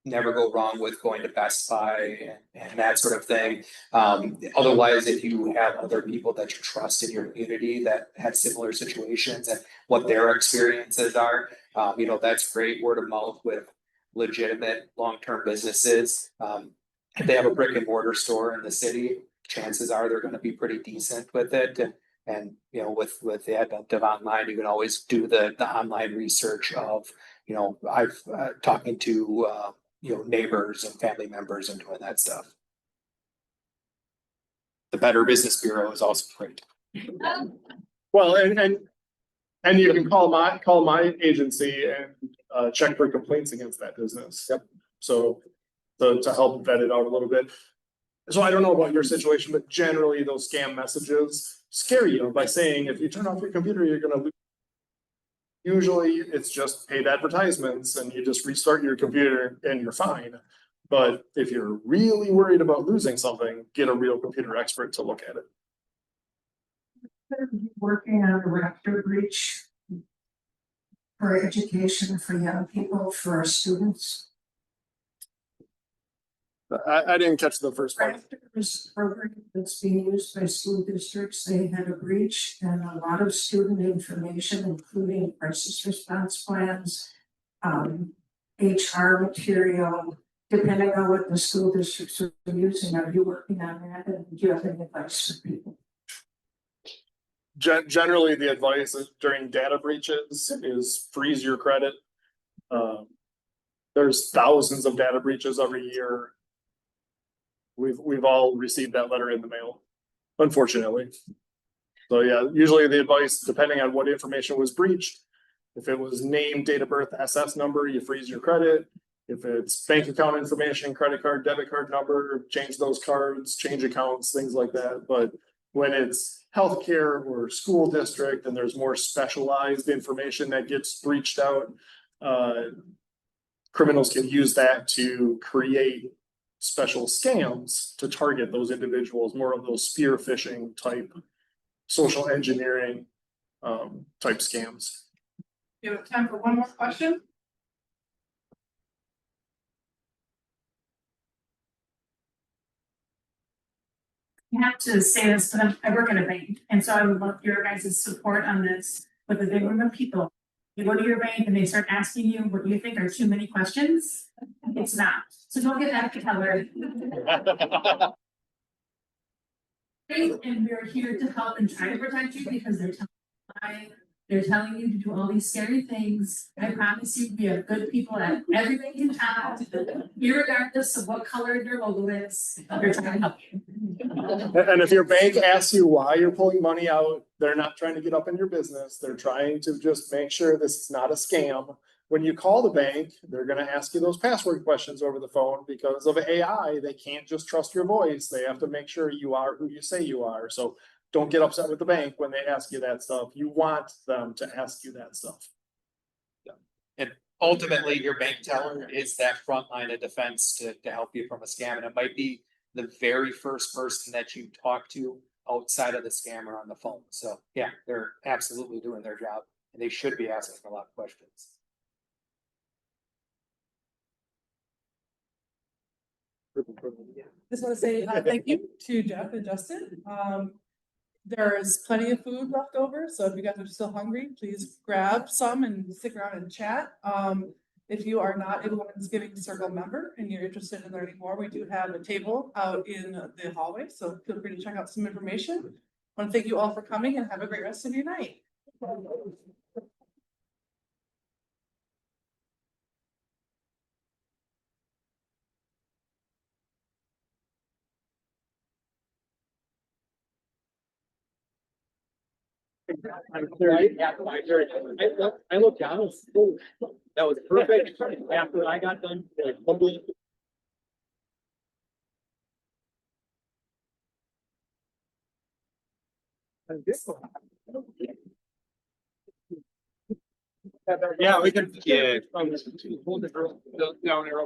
Never go wrong with going to Best Buy and that sort of thing. Otherwise, if you have other people that you trust in your community that have similar situations and what their experiences are, that's great. Word of mouth with legitimate long-term businesses. If they have a brick and mortar store in the city, chances are they're going to be pretty decent with it. And with the advent of online, you can always do the online research of, I've talking to neighbors and family members and doing that stuff. The Better Business Bureau is also great. Well, and you can call my agency and check for complaints against that business. Yep. So to help vet it out a little bit. So I don't know about your situation, but generally those scam messages scare you by saying if you turn off your computer, you're going to lose. Usually it's just paid advertisements and you just restart your computer and you're fine. But if you're really worried about losing something, get a real computer expert to look at it. Working on a rector breach for education for young people, for our students. I didn't catch the first part. This program that's being used by school districts, they had a breach and a lot of student information, including crisis response plans, HR material, depending on what the school districts are using. Are you working on that? And do you have any advice for people? Generally, the advice during data breaches is freeze your credit. There's thousands of data breaches every year. We've all received that letter in the mail, unfortunately. So yeah, usually the advice, depending on what information was breached, if it was name, date of birth, SS number, you freeze your credit. If it's bank account information, credit card, debit card number, change those cards, change accounts, things like that. But When it's healthcare or school district and there's more specialized information that gets breached out, criminals can use that to create special scams to target those individuals, more of those spear phishing type, social engineering type scams. You have time for one more question? I have to say this, but I work at a bank, and so I would love your guys' support on this with a big group of people. You go to your bank and they start asking you what you think are too many questions. It's not. So don't get that to Keller. And we're here to help and try to protect you because they're telling you to do all these scary things. I promise you, we have good people at every bank in town, irregardless of what color your logo is. They're trying to help you. And if your bank asks you why you're pulling money out, they're not trying to get up in your business. They're trying to just make sure this is not a scam. When you call the bank, they're gonna ask you those password questions over the phone because of AI. They can't just trust your voice. They have to make sure you are who you say you are. So don't get upset with the bank when they ask you that stuff. You want them to ask you that stuff. And ultimately, your bank teller is that front line of defense to help you from a scam. And it might be the very first person that you talk to outside of the scammer on the phone. So yeah, they're absolutely doing their job and they should be asking a lot of questions. Just want to say thank you to Jeff and Justin. There's plenty of food left over, so if you guys are still hungry, please grab some and stick around and chat. If you are not a Women's Giving Circle member and you're interested in learning more, we do have a table out in the hallway, so feel free to check out some information. I want to thank you all for coming and have a great rest of your night. I looked down. That was perfect. After I got done. Yeah, we can. Yeah. Hold the girl down there.